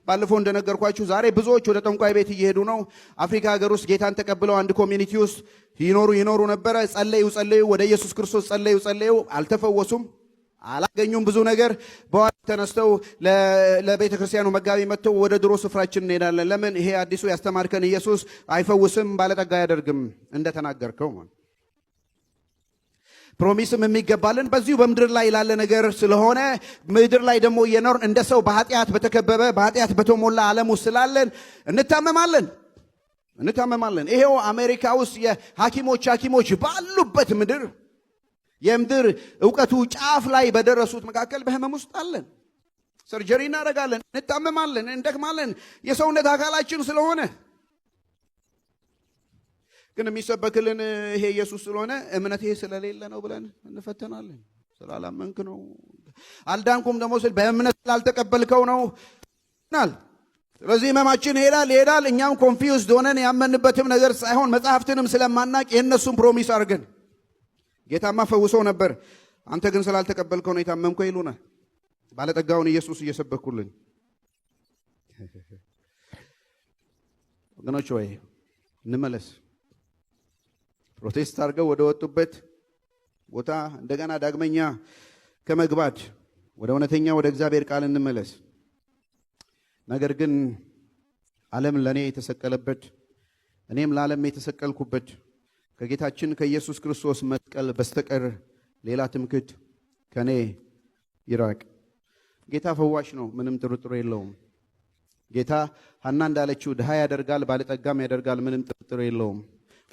[SPEAKER 1] ባለፈው እንደነገርኳችሁ ዛሬ ብዙዎች ወደ ጠንቋይ ቤት እየሄዱ ነው። አፍሪካ ሀገር ውስጥ ጌታን ተቀብለው አንድ ኮሚኒቲ ውስጥ ይኖሩ ነበረ። ጸለዩ፣ ወደ ኢየሱስ ክርስቶስ ጸለዩ፣ አልተፈወሱም፣ አላገኙም ብዙ ነገር። በኋላ ተነስተው ለቤተ ክርስቲያኑ መጋቢ መጥተው ወደ ድሮ ስፍራችን እንሄዳለን። ለምን? ይሄ አዲሱ ያስተማርከን ኢየሱስ አይፈውስም፣ ባለጠጋ አያደርግም እንደተናገርከው ማለት። ፕሮሚስም የሚገባልን በዚሁ በምድር ላይ ላለ ነገር ስለሆነ ምድር ላይ ደግሞ እየኖርን እንደ ሰው በኃጢአት በተከበበ በኃጢአት በተሞላ ዓለም ውስጥ ስላለን እንታመማለን። ይሄው አሜሪካ ውስጥ የሐኪሞች ባሉበት ምድር የምድር ዕውቀቱ ጫፍ ላይ በደረሱት መካከል በህመም ውስጥ አለን። ሰርጀሪ እናደርጋለን፣ እንታመማለን፣ እንደክማለን የሰውነት አካላችን ስለሆነ። ግን የሚሰበክልን ይሄ ኢየሱስ ስለሆነ እምነት ይሄ ስለሌለ ነው ብለን እንፈተናለን። ስላላመንክ ነው። አልዳንኩም ደግሞ በእምነት ስላልተቀበልከው ነው። ስለዚህ ህመማችን ይሄዳል። እኛም ኮንፊውዝድ ሆነን ያመንበትም ነገር ሳይሆን መጽሐፍትንም ስለማናቅ የእነሱም ፕሮሚስ አድርገን ጌታማ ፈውሰው ነበር፣ አንተ ግን ስላልተቀበልከው ነው የታመምከው ይሉናል። ባለጠጋውን ኢየሱስ እየሰበኩልን ወገኖች ወይ እንመለስ። ፕሮቴስት አድርገው ወደ ወጡበት ቦታ እንደገና ዳግመኛ ከመግባት ወደ እውነተኛ ወደ እግዚአብሔር ቃል እንመለስ። ነገር ግን ዓለም ለኔ የተሰቀለበት እኔም ለዓለም የተሰቀልኩበት ከጌታችን ከኢየሱስ ክርስቶስ መስቀል በስተቀር ሌላ ትምክህት ከኔ ይራቅ። ጌታ ፈዋሽ ነው፣ ምንም ጥርጥር የለውም። ጌታ ሐና እንዳለችው ድሃ ያደርጋል፣ ባለጠጋም ያደርጋል፣ ምንም ጥርጥር የለውም።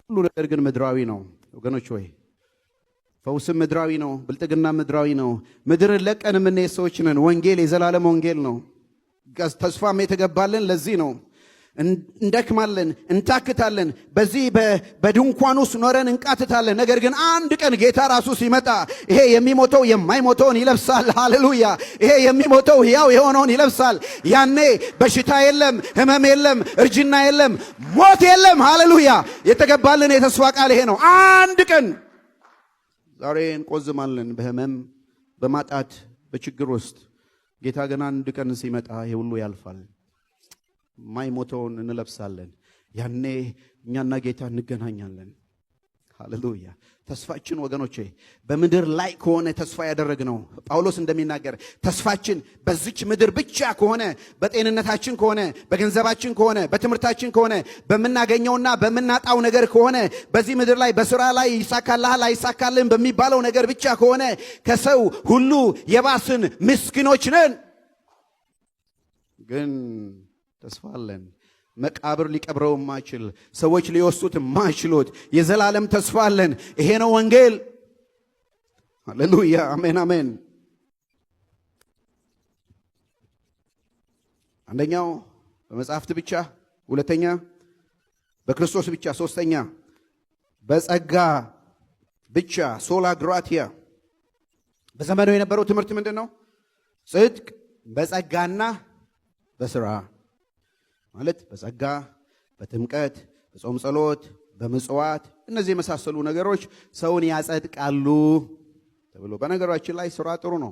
[SPEAKER 1] ሁሉ ነገር ግን ምድራዊ ነው ወገኖች ሆይ። ፈውስም ምድራዊ ነው፣ ብልጥግና ምድራዊ ነው። ምድርን ለቀን የምንሄድ ሰዎች ነን። ወንጌል የዘላለም ወንጌል ነው። ተስፋም የተገባልን ለዚህ ነው። እንደክማለን፣ እንታክታለን፣ በዚህ በድንኳን ውስጥ ኖረን እንቃትታለን። ነገር ግን አንድ ቀን ጌታ ራሱ ሲመጣ ይሄ የሚሞተው የማይሞተውን ይለብሳል። ሃሌሉያ! ይሄ የሚሞተው ሕያው የሆነውን ይለብሳል። ያኔ በሽታ የለም፣ ህመም የለም፣ እርጅና የለም፣ ሞት የለም። ሃሌሉያ! የተገባልን የተስፋ ቃል ይሄ ነው። አንድ ቀን ዛሬ እንቆዝማለን በህመም በማጣት በችግር ውስጥ። ጌታ ግን አንድ ቀን ሲመጣ ይሄ ሁሉ ያልፋል። ማይሞተውን እንለብሳለን። ያኔ እኛና ጌታ እንገናኛለን። ሃሌሉያ! ተስፋችን ወገኖቼ በምድር ላይ ከሆነ ተስፋ ያደረግነው ጳውሎስ እንደሚናገር ተስፋችን በዚች ምድር ብቻ ከሆነ፣ በጤንነታችን ከሆነ፣ በገንዘባችን ከሆነ፣ በትምህርታችን ከሆነ፣ በምናገኘውና በምናጣው ነገር ከሆነ፣ በዚህ ምድር ላይ በስራ ላይ ይሳካልሃል አይሳካልህም በሚባለው ነገር ብቻ ከሆነ ከሰው ሁሉ የባስን ምስኪኖች ነን። ግን ተስፋ አለን። መቃብር ሊቀብረው የማይችል ሰዎች ሊወስዱት የማይችሉት የዘላለም ተስፋ አለን። ይሄ ነው ወንጌል። ሃሌሉያ! አሜን አሜን። አንደኛው በመጽሐፍት ብቻ፣ ሁለተኛ በክርስቶስ ብቻ፣ ሶስተኛ በጸጋ ብቻ ሶላ ግራቲያ። በዘመኑ የነበረው ትምህርት ምንድን ነው? ጽድቅ በጸጋና በስራ ማለት በጸጋ በጥምቀት በጾም ጸሎት በምጽዋት እነዚህ የመሳሰሉ ነገሮች ሰውን ያጸድቃሉ ተብሎ። በነገራችን ላይ ስራ ጥሩ ነው።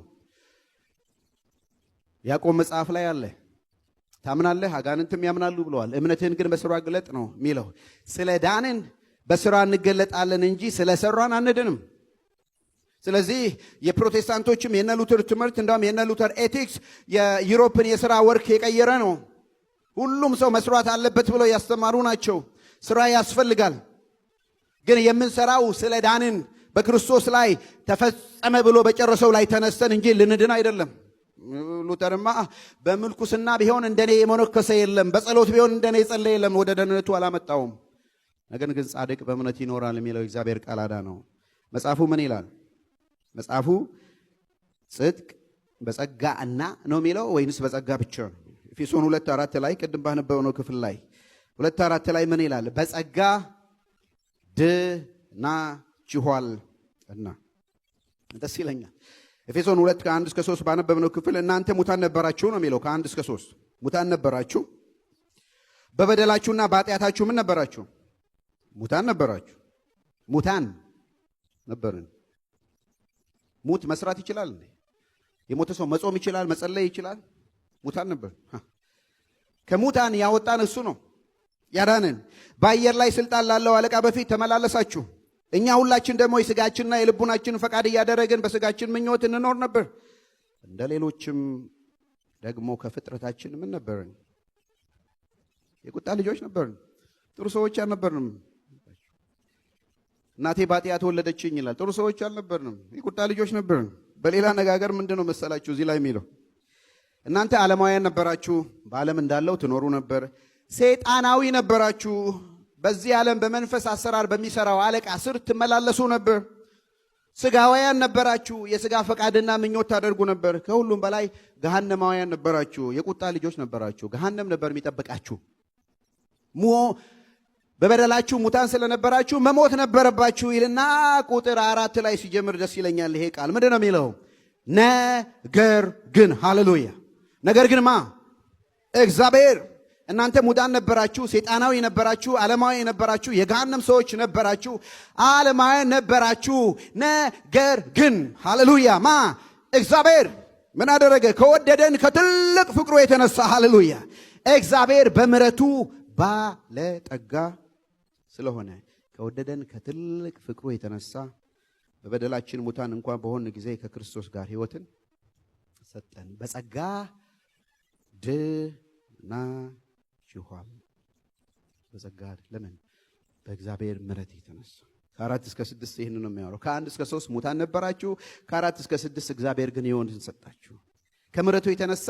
[SPEAKER 1] ያዕቆብ መጽሐፍ ላይ አለ። ታምናለህ አጋንንትም ያምናሉ ብለዋል። እምነትህን ግን በስራ ግለጥ ነው የሚለው። ስለ ዳንን በስራ እንገለጣለን እንጂ ስለ ሰራን አንድንም። ስለዚህ የፕሮቴስታንቶችም የነ ሉተር ትምህርት እንደውም የነ ሉተር ኤቲክስ የዩሮፕን የሥራ ወርክ የቀየረ ነው። ሁሉም ሰው መስራት አለበት ብለው ያስተማሩ ናቸው። ስራ ያስፈልጋል። ግን የምንሰራው ስለ ዳንን በክርስቶስ ላይ ተፈጸመ ብሎ በጨረሰው ላይ ተነስተን እንጂ ልንድን አይደለም። ሉተርማ በምልኩስና ቢሆን እንደኔ የመነኮሰ የለም፣ በጸሎት ቢሆን እንደኔ የጸለየ የለም፣ ወደ ደህንነቱ አላመጣውም። ነገር ግን ጻድቅ በእምነት ይኖራል የሚለው እግዚአብሔር ቃል አዳ ነው። መጽሐፉ ምን ይላል? መጽሐፉ ጽድቅ በጸጋ እና ነው የሚለው ወይንስ በጸጋ ብቻ ነው? ኤፌሶን 2:4 ላይ ቅድም ባነበብነው ክፍል ላይ 2:4 ላይ ምን ይላል? በጸጋ ድናችኋል እና ደስ ይለኛል። ኤፌሶን 2:1-3 ባነበብነው ክፍል እናንተ ሙታን ነበራችሁ ነው የሚለው። ከ1-3 ሙታን ነበራችሁ፣ በበደላችሁና በኃጢአታችሁ ምን ነበራችሁ? ሙታን ነበራችሁ። ሙታን ነበርን። ሙት መስራት ይችላል እንዴ? የሞተ ሰው መጾም ይችላል? መጸለይ ይችላል? ሙታን ነበር። ከሙታን ያወጣን እሱ ነው ያዳነን። በአየር ላይ ስልጣን ላለው አለቃ በፊት ተመላለሳችሁ። እኛ ሁላችን ደግሞ የስጋችንና የልቡናችን ፈቃድ እያደረግን በስጋችን ምኞት እንኖር ነበር። እንደ ሌሎችም ደግሞ ከፍጥረታችን ምን ነበርን? የቁጣ ልጆች ነበርን። ጥሩ ሰዎች አልነበርንም። እናቴ ባጢአት ወለደችኝ ይላል። ጥሩ ሰዎች አልነበርንም፣ የቁጣ ልጆች ነበርን። በሌላ አነጋገር ምንድነው መሰላችሁ እዚህ ላይ የሚለው እናንተ ዓለማውያን ነበራችሁ፣ በዓለም እንዳለው ትኖሩ ነበር። ሰይጣናዊ ነበራችሁ፣ በዚህ ዓለም በመንፈስ አሰራር በሚሰራው አለቃ ስር ትመላለሱ ነበር። ስጋውያን ነበራችሁ፣ የስጋ ፈቃድና ምኞት ታደርጉ ነበር። ከሁሉም በላይ ገሃነማውያን ነበራችሁ፣ የቁጣ ልጆች ነበራችሁ። ገሃነም ነበር የሚጠብቃችሁ። በበደላችሁ ሙታን ስለነበራችሁ መሞት ነበረባችሁ ይልና ቁጥር 4 ላይ ሲጀምር ደስ ይለኛል ይሄ ቃል። ምንድን ነው የሚለው? ነገር ግን ሃሌሉያ። ነገር ግን እግዚአብሔር እናንተ ሙታን ነበራችሁ፣ ሰይጣናዊ ነበራችሁ፣ ዓለማዊ ነበራችሁ፣ የገሃነም ሰዎች ነበራችሁ፣ ዓለማዊ ነበራችሁ። ነገር ግን ሃሌሉያ እግዚአብሔር ምን አደረገ? ከወደደን ከትልቅ ፍቅሩ የተነሳ ሃሌሉያ እግዚአብሔር በምሕረቱ ባለጠጋ ስለሆነ ከወደደን ከትልቅ ፍቅሩ የተነሳ በበደላችን ሙታን እንኳን በሆን ጊዜ ከክርስቶስ ጋር ሕይወትን ሰጠን። በጸጋ ድናችኋል። በጸጋ ለምን? በእግዚአብሔር ምሕረት የተነሳ። ከ4 እስከ 6 ይህን ነው የሚያወራው። ከ1 እስከ 3 ሙታን ነበራችሁ፣ ከ4 እስከ 6 እግዚአብሔር ግን ሕይወትን ሰጣችሁ። ከምሕረቱ የተነሳ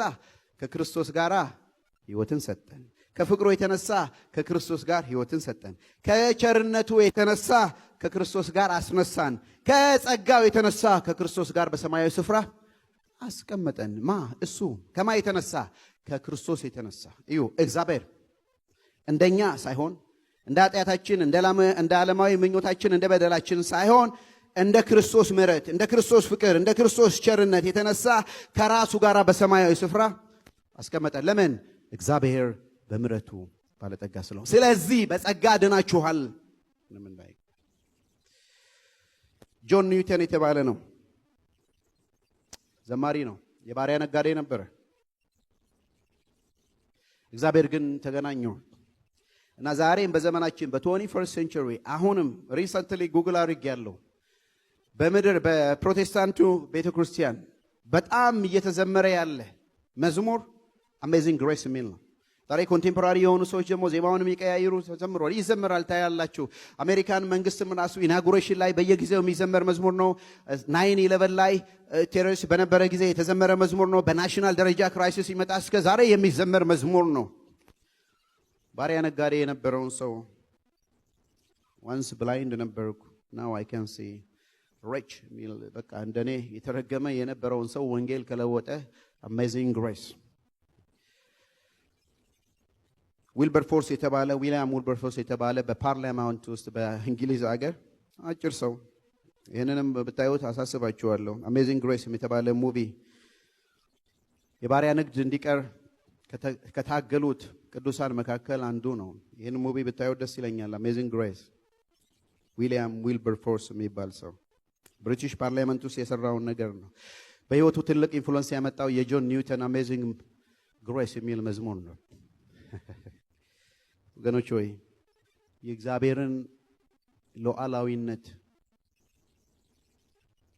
[SPEAKER 1] ከክርስቶስ ጋር ሕይወትን ሰጠን። ከፍቅሩ የተነሳ ከክርስቶስ ጋር ሕይወትን ሰጠን። ከቸርነቱ የተነሳ ከክርስቶስ ጋር አስነሳን። ከጸጋው የተነሳ ከክርስቶስ ጋር በሰማያዊ ስፍራ አስቀመጠን። እሱ ከማ የተነሳ? ከክርስቶስ የተነሳ። እዩ እግዚአብሔር እንደኛ ሳይሆን እንደ ኃጢአታችን እንደ ዓለማዊ ምኞታችን እንደ በደላችን ሳይሆን እንደ ክርስቶስ ምሕረት፣ እንደ ክርስቶስ ፍቅር፣ እንደ ክርስቶስ ቸርነት የተነሳ ከራሱ ጋር በሰማያዊ ስፍራ አስቀመጠን። ለምን? እግዚአብሔር በምሕረቱ ባለጠጋ ስለሆነ። ስለዚህ በጸጋ ድናችኋል። ጆን ኒውተን የተባለ ነው፣ ዘማሪ ነው፣ የባሪያ ነጋዴ ነበረ። እግዚአብሔር ግን ተገናኘው እና ዛሬም በዘመናችን በ21st ሴንቸሪ አሁንም ሪሰንትሊ ጉግል አድርጌያለሁ በምድር በፕሮቴስታንቱ ቤተክርስቲያን በጣም እየተዘመረ ያለ መዝሙር አሜዚንግ ግሬስ የሚል ነው። ዛሬ ኮንቴምፖራሪ የሆኑ ሰዎች ደግሞ ዜማውን የሚቀያይሩ ተዘምሯል፣ ይዘምራል። ታያላችሁ። አሜሪካን መንግስትም ራሱ ኢናጉሬሽን ላይ በየጊዜው የሚዘመር መዝሙር ነው። 9/11 ላይ ቴሮሪስት በነበረ ጊዜ የተዘመረ መዝሙር ነው። በናሽናል ደረጃ ክራይሲስ ሲመጣ እስከ ዛሬ የሚዘመር መዝሙር ነው። ባሪያ ነጋዴ የነበረውን ሰው ዋንስ ብላይንድ ነበርኩ ናው አይ ካን ሲ ሪች ሚል በቃ እንደኔ የተረገመ የነበረውን ሰው ወንጌል ከለወጠ አሜዚንግ ግሬስ። ዊልበርፎርስ የተባለ ዊሊያም ዊልበርፎርስ የተባለ በፓርላማንት ውስጥ በእንግሊዝ ሀገር አጭር ሰው፣ ይህንንም ብታዩት አሳስባችኋለሁ። አሜዚንግ ግሬስ የተባለ ሙቪ የባሪያ ንግድ እንዲቀር ከታገሉት ቅዱሳን መካከል አንዱ ነው። ይህን ሙቪ ብታዩት ደስ ይለኛል። አሜዚንግ ግሬስ ዊሊያም ዊልበርፎርስ የሚባል ሰው ብሪቲሽ ፓርላመንት ውስጥ የሰራውን ነገር ነው። በህይወቱ ትልቅ ኢንፍሉዌንስ ያመጣው የጆን ኒውተን አሜዚንግ ግሬስ የሚል መዝሙር ነው። ወገኖች ሆይ የእግዚአብሔርን ሉዓላዊነት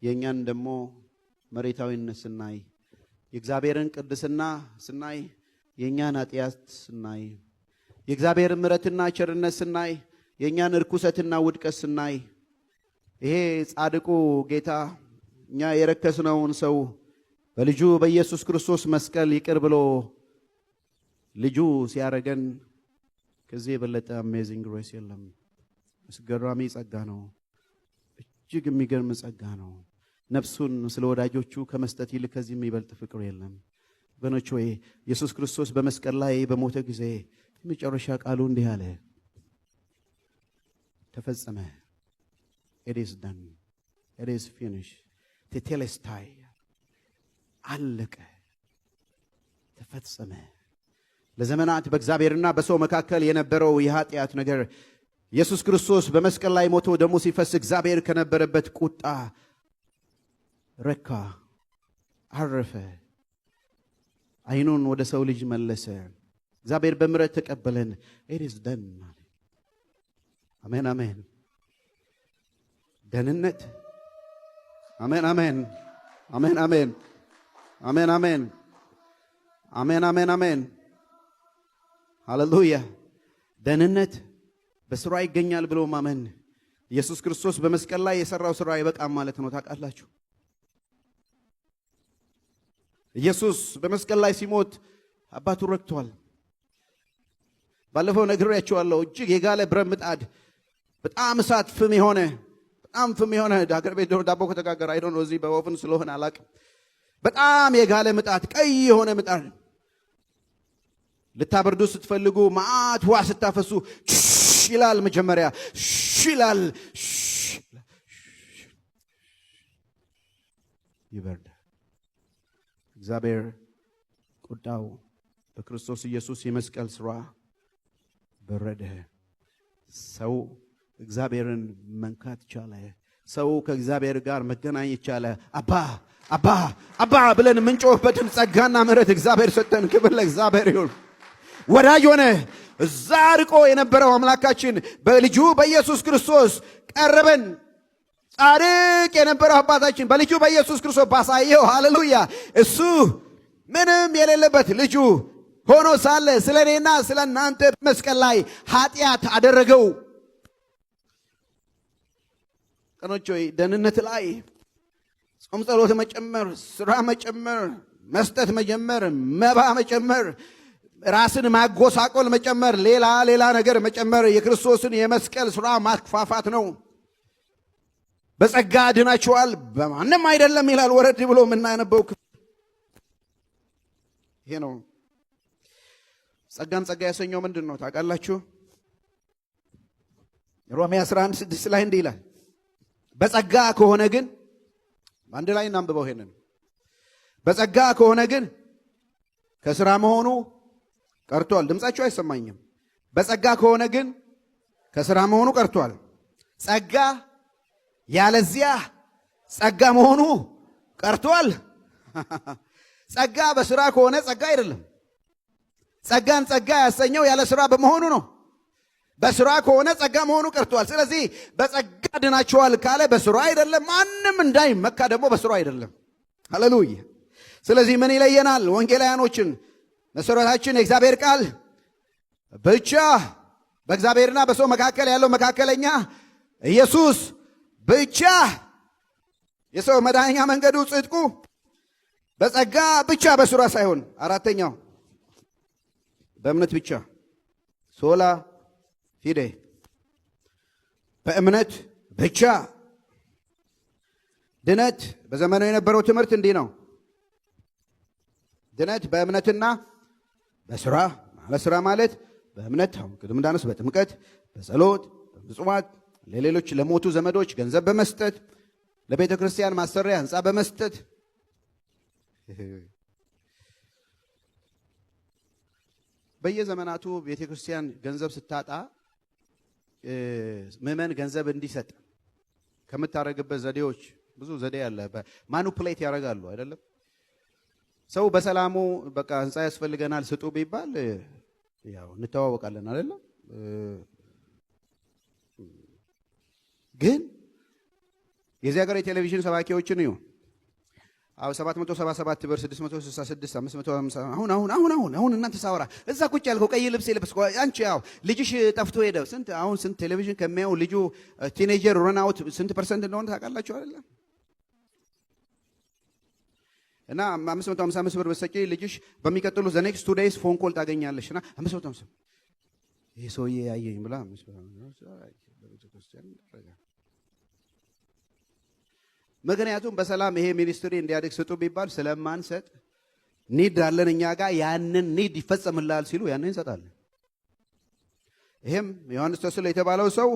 [SPEAKER 1] የእኛን ደግሞ መሬታዊነት ስናይ፣ የእግዚአብሔርን ቅድስና ስናይ፣ የእኛን ኃጢአት ስናይ፣ የእግዚአብሔርን ምሕረትና ቸርነት ስናይ፣ የእኛን እርኩሰትና ውድቀት ስናይ፣ ይሄ ጻድቁ ጌታ እኛ የረከስነውን ሰው በልጁ በኢየሱስ ክርስቶስ መስቀል ይቅር ብሎ ልጁ ሲያረገን ከዚህ የበለጠ አሜዚንግ ግሬስ የለም። አስገራሚ ጸጋ ነው። እጅግ የሚገርም ጸጋ ነው። ነፍሱን ስለ ወዳጆቹ ከመስጠት ይልቅ ከዚህ የሚበልጥ ፍቅር የለም። ወገኖች ሆይ ኢየሱስ ክርስቶስ በመስቀል ላይ በሞተ ጊዜ የመጨረሻ ቃሉ እንዲህ አለ፣ ተፈጸመ። it is done, it is finished, tetelestai አለቀ፣ ተፈጸመ። ለዘመናት በእግዚአብሔርና በሰው መካከል የነበረው የኃጢአት ነገር ኢየሱስ ክርስቶስ በመስቀል ላይ ሞቶ ደሙ ሲፈስ እግዚአብሔር ከነበረበት ቁጣ ረካ፣ አረፈ፣ አይኑን ወደ ሰው ልጅ መለሰ። እግዚአብሔር በምሕረት ተቀበለን። it is done። አሜን አሜን። ደህንነት አሜን አሜን አሜን አሜን አሜን አሜን አሜን አሜን አሜን ሃሌሉያ። ደህንነት በስራ ይገኛል ብሎ ማመን ኢየሱስ ክርስቶስ በመስቀል ላይ የሰራው ስራ ይበቃም ማለት ነው። ታውቃላችሁ ኢየሱስ በመስቀል ላይ ሲሞት አባቱ ረክቷል። ባለፈው ነግሬያችኋለሁ። እጅግ የጋለ ብረት ምጣድ በጣም እሳት ፍም የሆነ ሀገር ቤት ዳቦ ከተጋገረ አይዶ ነው እዚህ በኦቭን ስለሆነ አላቅም። በጣም የጋለ ምጣድ ቀይ የሆነ ምጣድ ልታበርዱ ስትፈልጉ ማአት ውሃ ስታፈሱ ይላል። መጀመሪያ ይላል ይበርዳል። እግዚአብሔር ቁጣው በክርስቶስ ኢየሱስ የመስቀል ስራ በረደ። ሰው እግዚአብሔርን መንካት ቻለ። ሰው ከእግዚአብሔር ጋር መገናኘት ቻለ። አባ ብለን የምንጮህበትን ጸጋና ምሕረት እግዚአብሔር ሰጠን። ክብር ለእግዚአብሔር ይሁን። ወዳጅ ሆነ። እዛ ርቆ የነበረው አምላካችን በልጁ በኢየሱስ ክርስቶስ ቀረበን። ጻድቅ የነበረው አባታችን በልጁ በኢየሱስ ክርስቶስ ባሳየው ሃሌሉያ እሱ ምንም የሌለበት ልጁ ሆኖ ሳለ ስለኔና ስለናንተ መስቀል ላይ ኃጢአት አደረገው። ቀኖች ሆይ ደህንነት ላይ ጾም ጸሎት መጨመር፣ ስራ መጨመር፣ መስጠት መጀመር፣ መባ መጨመር፣ ራስን ማጎሳቆል መጨመር፣ ሌላ ነገር መጨመር የክርስቶስን የመስቀል ስራ ማክፋፋት ነው። በጸጋ ድናችኋል በማንም አይደለም ይላል። ወረድ ብሎ የምናነበው ይሄ ነው። ጸጋን ጸጋ ያሰኘው ምንድን ነው ታውቃላችሁ? ሮሜ 11:6 ላይ እንዲህ ይላል፣ በጸጋ ከሆነ ግን አንድ ላይ እናንብበው ይሄንን። በጸጋ ከሆነ ግን ከሥራ መሆኑ ቀርቷል። ድምጻችሁ አይሰማኝም። በጸጋ ከሆነ ግን ከሥራ መሆኑ ቀርቷል። ጸጋ ያለዚያ ጸጋ መሆኑ ቀርቷል። ጸጋ በሥራ ከሆነ ጸጋ አይደለም። ጸጋን ጸጋ ያሰኘው ያለ ሥራ በመሆኑ ነው። በሥራ ከሆነ ጸጋ መሆኑ ቀርቷል። ስለዚህ በጸጋ ድናችኋል ካለ በሥራ አይደለም። ማንም እንዳይመካ ደግሞ በሥራ አይደለም። ሃሌሉያ። ስለዚህ ምን ይለየናል? ወንጌላውያኖችን መሰረታችን የእግዚአብሔር ቃል ብቻ፣ በእግዚአብሔርና በሰው መካከል ያለው መካከለኛ ኢየሱስ ብቻ፣ የሰው መዳኛ መንገዱ ጽድቁ በጸጋ ብቻ በሥራ ሳይሆን፣ አራተኛው በእምነት ብቻ ሶላ ፊዴ፣ በእምነት ብቻ። ድነት በዘመኑ የነበረው ትምህርት እንዲህ ነው። ድነት በእምነትና በሥራ ማለት ሥራ ማለት በእምነት አሁን ቅድም እንዳነስ በጥምቀት በጸሎት በምጽዋት ለሌሎች ለሞቱ ዘመዶች ገንዘብ በመስጠት ለቤተ ክርስቲያን ማሰሪያ ሕንፃ በመስጠት በየዘመናቱ ቤተ ክርስቲያን ገንዘብ ስታጣ ምዕመን ገንዘብ እንዲሰጥ ከምታረግበት ዘዴዎች ብዙ ዘዴ አለ። ማኑፕሌት ያደርጋሉ አይደለም። ሰው በሰላሙ በቃ ሕንፃ ያስፈልገናል ስጡ ቢባል ያው እንተዋወቃለን አይደለም። ግን የዚህ ሀገር የቴሌቪዥን ሰባኪዎችን እዩ። 777 ብር 666 550 አሁን እናንተ ሳወራ እዛ ቁጭ ያልከው ቀይ ልብስ የለበስኩ አንቺ ያው ልጅሽ ጠፍቶ ሄደ። ስንት ቴሌቪዥን ከሚያው ልጁ ቲኔጀር ረን አውት ስንት % እንደሆነ ታውቃላችሁ አይደለም? እና 555 ብር በሰጪ ልጅሽ በሚቀጥሉ the next 2 days ፎን ኮል ታገኛለሽ። እና 550 ይሄ ሰውዬ ያየኝ ብላ ምክንያቱም በሰላም ይሄ ሚኒስትሪ እንዲያድግ ስጡ ቢባል ስለማንሰጥ ኒድ አለን እኛ ጋር ያንን ኒድ ይፈጸምላል ሲሉ ያንን እንሰጣለን። ይሄም ዮሐንስ ተስሎ የተባለው ሰው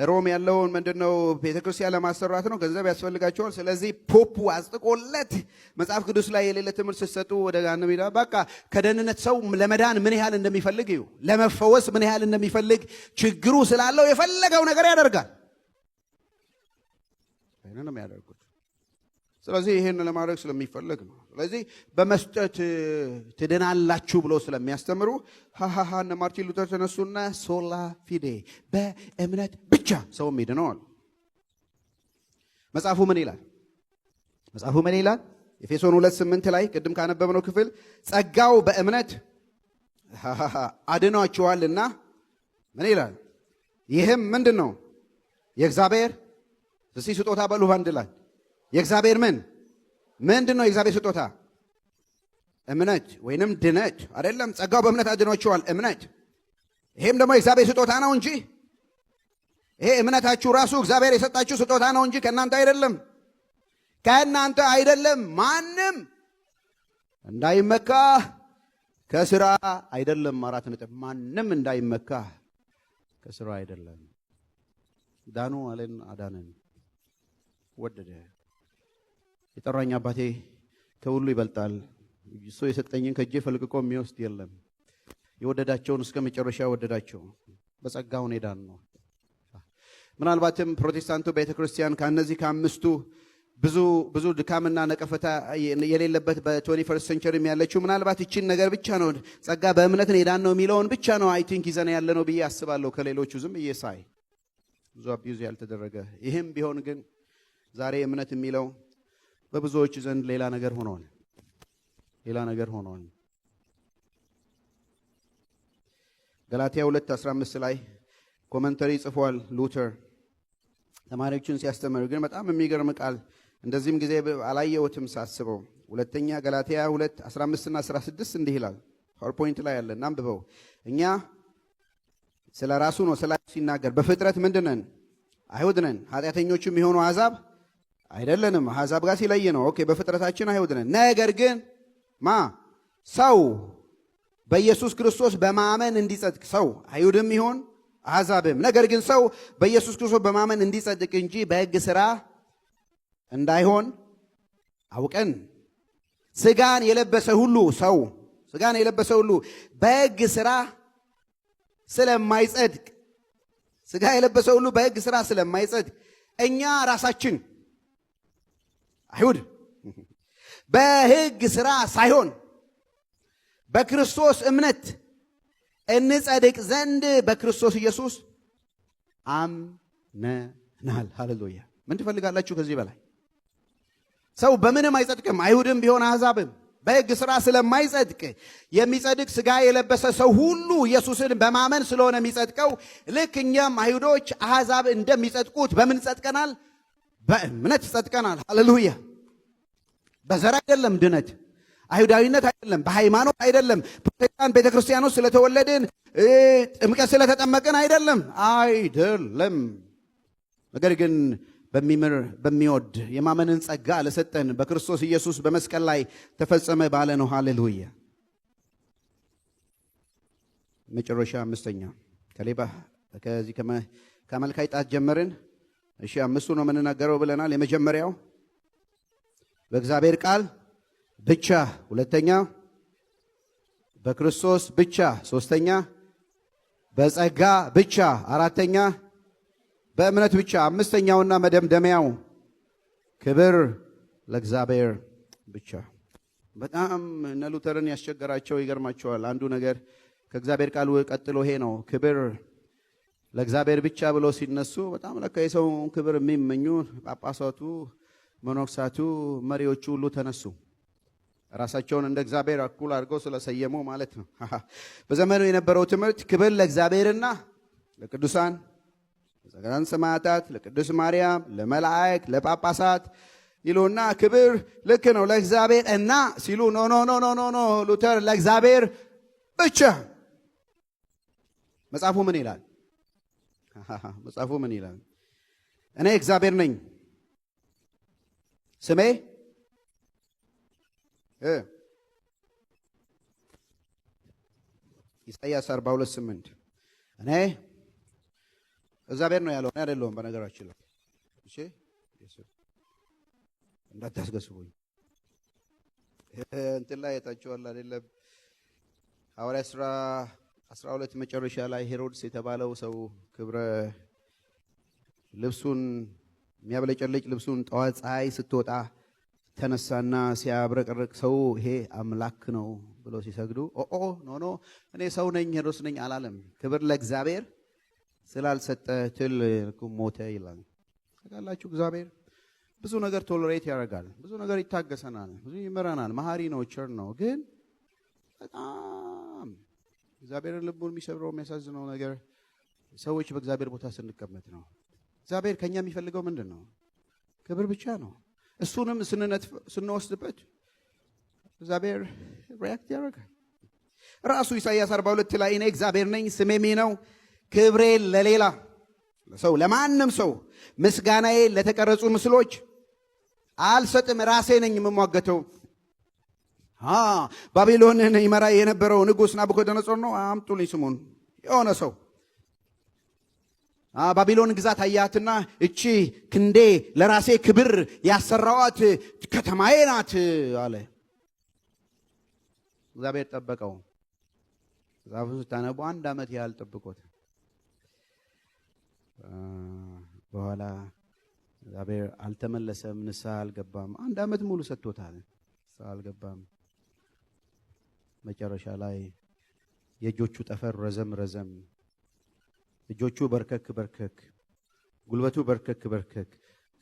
[SPEAKER 1] ሮም ያለውን ምንድነው ቤተክርስቲያን ለማሰራት ነው፣ ገንዘብ ያስፈልጋቸዋል። ስለዚህ ፖፑ አጽድቆለት መጽሐፍ ቅዱስ ላይ የሌለ ትምህርት ሲሰጡ ወደ ጋር ነው። በቃ ከደህንነት ሰው ለመዳን ምን ያህል እንደሚፈልግ እዩ፣ ለመፈወስ ምን ያህል እንደሚፈልግ ችግሩ ስላለው የፈለገው ነገር ያደርጋል። አይነን ነው የሚያደርጉት። ስለዚህ ይሄን ለማድረግ ስለሚፈልግ ነው። ስለዚህ በመስጠት ትድናላችሁ ብሎ ስለሚያስተምሩ እነ ማርቲን ሉተር ተነሱና ሶላ ፊዴ በእምነት ብቻ ሰው የሚድነው አሉ። መጽሐፉ ምን ይላል? ኤፌሶን 2:8 ላይ ቅድም ካነበብነው ክፍል ጸጋው በእምነት አድኗችኋልና ምን ይላል? ይህም ምንድን ነው? የእግዚአብሔር እስቲ ስጦታ በሉ ባንድ ላይ የእግዚአብሔር ምንድን ነው የእግዚአብሔር ስጦታ? እምነት ወይንም ድነት አይደለም። ጸጋው በእምነት አድኗቸዋል። እምነት ይሄም ደግሞ የእግዚአብሔር ስጦታ ነው እንጂ ይሄ እምነታችሁ ራሱ እግዚአብሔር የሰጣችሁ ስጦታ ነው እንጂ ከእናንተ አይደለም። ከእናንተ አይደለም። ማንም እንዳይመካ ከስራ አይደለም። 4 ነጥብ። ማንም እንዳይመካ ከስራ አይደለም። ዳኑ አለን አዳነን ወደደ። የጠራኝ አባቴ ከሁሉ ይበልጣል። እሱ የሰጠኝን ከእጄ ፈልቅቆ የሚወስድ የለም። የወደዳቸውን እስከ መጨረሻ ወደዳቸው። በጸጋው ሄዳን ነው። ምናልባትም ፕሮቴስታንቱ ቤተክርስቲያን ከነዚህ ከአምስቱ ብዙ ድካምና ነቀፈታ የሌለበት በ21 ሴንቸሪ ያለችው ምናልባት እቺን ነገር ብቻ ነው ጸጋ በእምነት ሄዳን ነው የሚለውን ብቻ ነው አይ ቲንክ ይዘን ያለ ነው ብዬ አስባለሁ። ከሌሎቹ ዝም እየሳይ ብዙ አቢዩዝ ያልተደረገ ይሄም ቢሆን ግን ዛሬ እምነት የሚለው በብዙዎች ዘንድ ሌላ ነገር ሆኗል። ገላትያ 2:15 ላይ ኮመንተሪ ጽፏል ሉተር ተማሪዎችን ሲያስተምር። ግን በጣም የሚገርም ቃል እንደዚህም ጊዜ አላየሁትም ሳስበው። ሁለተኛ ገላትያ 2:15 እና 16 እንዲህ ይላል። ፓወርፖይንት ላይ ያለ እናንብበው። እኛ ስለ ራሱ ነው ስለ ሲናገር በፍጥረት ምንድነን? አይሁድ ነን። ኃጢአተኞችም የሆኑ አሕዛብ አይደለንም። አሕዛብ ጋር ሲለይ ነው። ኦኬ በፍጥረታችን አይሁድ ነን። ነገር ግን ሰው በኢየሱስ ክርስቶስ በማመን እንዲጸድቅ ሰው አይሁድም ይሆን አሕዛብም፣ ነገር ግን ሰው በኢየሱስ ክርስቶስ በማመን እንዲጸድቅ እንጂ በሕግ ሥራ እንዳይሆን አውቀን ሥጋን የለበሰ ሁሉ በሕግ ሥራ ስለማይጸድቅ ሥጋ የለበሰ ሁሉ በሕግ ሥራ ስለማይጸድቅ እኛ ራሳችን አይሁድ በሕግ ሥራ ሳይሆን በክርስቶስ እምነት እንጸድቅ ዘንድ በክርስቶስ ኢየሱስ አምነናል። ሃሌሉያ። ምን ትፈልጋላችሁ ከዚህ በላይ? ሰው በምንም አይጸድቅም። አይሁድም ቢሆን አሕዛብም በሕግ ሥራ ስለማይጸድቅ የሚጸድቅ ሥጋ የለበሰ ሰው ሁሉ ኢየሱስን በማመን ስለሆነ የሚጸድቀው ልክ እኛም አይሁዶች አሕዛብ እንደሚጸድቁት በምን ጸድቀናል? በእምነት ጸድቀናል። ሃሌሉያ። በዘር አይደለም ድነት፣ አይሁዳዊነት አይደለም፣ በሃይማኖት አይደለም፣ ፕሮቴስታንት ቤተክርስቲያን ውስጥ ስለተወለድን ጥምቀት ስለተጠመቅን አይደለም። ነገር ግን በሚምር በሚወድ የማመንን ጸጋ ለሰጠን በክርስቶስ ኢየሱስ በመስቀል ላይ ተፈጸመ ባለ ነው። ሃሌሉያ። መጨረሻ አምስተኛ ከዚህ ከአመልካይ ጣት ጀመርን። እሺ 5ቱ ነው የምንናገረው ብለናል። የመጀመሪያው በእግዚአብሔር ቃል ብቻ፣ ሁለተኛ በክርስቶስ ብቻ፣ ሶስተኛ በጸጋ ብቻ፣ አራተኛ በእምነት ብቻ፣ አምስተኛውና መደምደሚያው ክብር ለእግዚአብሔር ብቻ። በጣም እነ ሉተርን ያስቸገራቸው ይገርማቸዋል። አንዱ ነገር ከእግዚአብሔር ቃል ቀጥሎ ይሄ ነው፣ ክብር ለእግዚአብሔር ብቻ ብሎ ሲነሱ በጣም ለካ የሰው ክብር የሚመኙ ጳጳሳቱ፣ መነኮሳቱ፣ መሪዎቹ ሁሉ ተነሱ። ራሳቸውን እንደ እግዚአብሔር እኩል አድርገው ስለሰየሙ ማለት ነው። በዘመኑ የነበረው ትምህርት ክብር ለእግዚአብሔርና ለቅዱሳን ለጻድቃን ሰማዕታት፣ ለቅዱስ ማርያም፣ ለመላእክት፣ ለጳጳሳት ይሉና ክብር ልክ ነው ለእግዚአብሔር እና ሲሉ ኖ ሉተር ለእግዚአብሔር ብቻ። መጽሐፉ ምን ይላል? እኔ እግዚአብሔር ነኝ፣ ስሜ ኢሳይያስ 42:8 እኔ እግዚአብሔር ነው ያለው፣ እኔ አይደለሁም። በነገራችን ላይ እሺ እንዳታስገስቡኝ። እንትን ላይ የታችኋል አይደለም? ሐዋርያት ሥራ 12 መጨረሻ ላይ ሄሮድስ የተባለው ሰው ክብረ ልብሱን የሚያብለጨልጭ ልብሱን ጠዋት ፀሐይ ስትወጣ ተነሳና ሲያብረቀርቅ ሰው ይሄ አምላክ ነው ብሎ ሲሰግዱ ኖ እኔ ሰው ነኝ ሄሮድስ ነኝ አላለም። ክብር ለእግዚአብሔር ስላልሰጠ ትል ሞተ ይላል። ታውቃላችሁ እግዚአብሔር ብዙ ነገር ቶለሬት ያደርጋል፣ ብዙ ነገር ይታገሰናል፣ ብዙ ይመራናል። መሐሪ ነው፣ ቸር ነው። ግን በጣም እግዚአብሔርን ልቡን የሚሰብረው የሚያሳዝነው ነገር ሰዎች በእግዚአብሔር ቦታ ስንቀመጥ ነው። እግዚአብሔር ከኛ የሚፈልገው ምንድነው? ክብር ብቻ ነው። እሱንም ስንወስድበት እግዚአብሔር ሪአክት ያደርጋል። ራሱ ኢሳይያስ 42 ላይ እኔ እግዚአብሔር ነኝ፣ ስሜም ነው፣ ክብሬ ለሌላ ሰው ለማንም ሰው ምስጋናዬ ለተቀረጹ ምስሎች አልሰጥም፣ ራሴ ነኝ የምሟገተው። ባቢሎንን ይመራ የነበረው ንጉሥ ናቡከደነጾር ነው። አምጡልኝ ስሙን። የሆነ ሰው ባቢሎን ግዛት አያትና እቺ ክንዴ ለራሴ ክብር ያሰራዋት ከተማዬ ናት አለ። እግዚአብሔር ጠበቀው። ዛፉን ስታነቡ 1 ዓመት ያህል ጠብቆት በኋላ እግዚአብሔር አልተመለሰም፣ ንስሐ አልገባም። 1 ዓመት ሙሉ ሰጥቶታል፣ ንስሐ አልገባም። መጨረሻ ላይ የእጆቹ ጠፈር ረዘም፣ እጆቹ በርከክ፣ ጉልበቱ በርከክ፣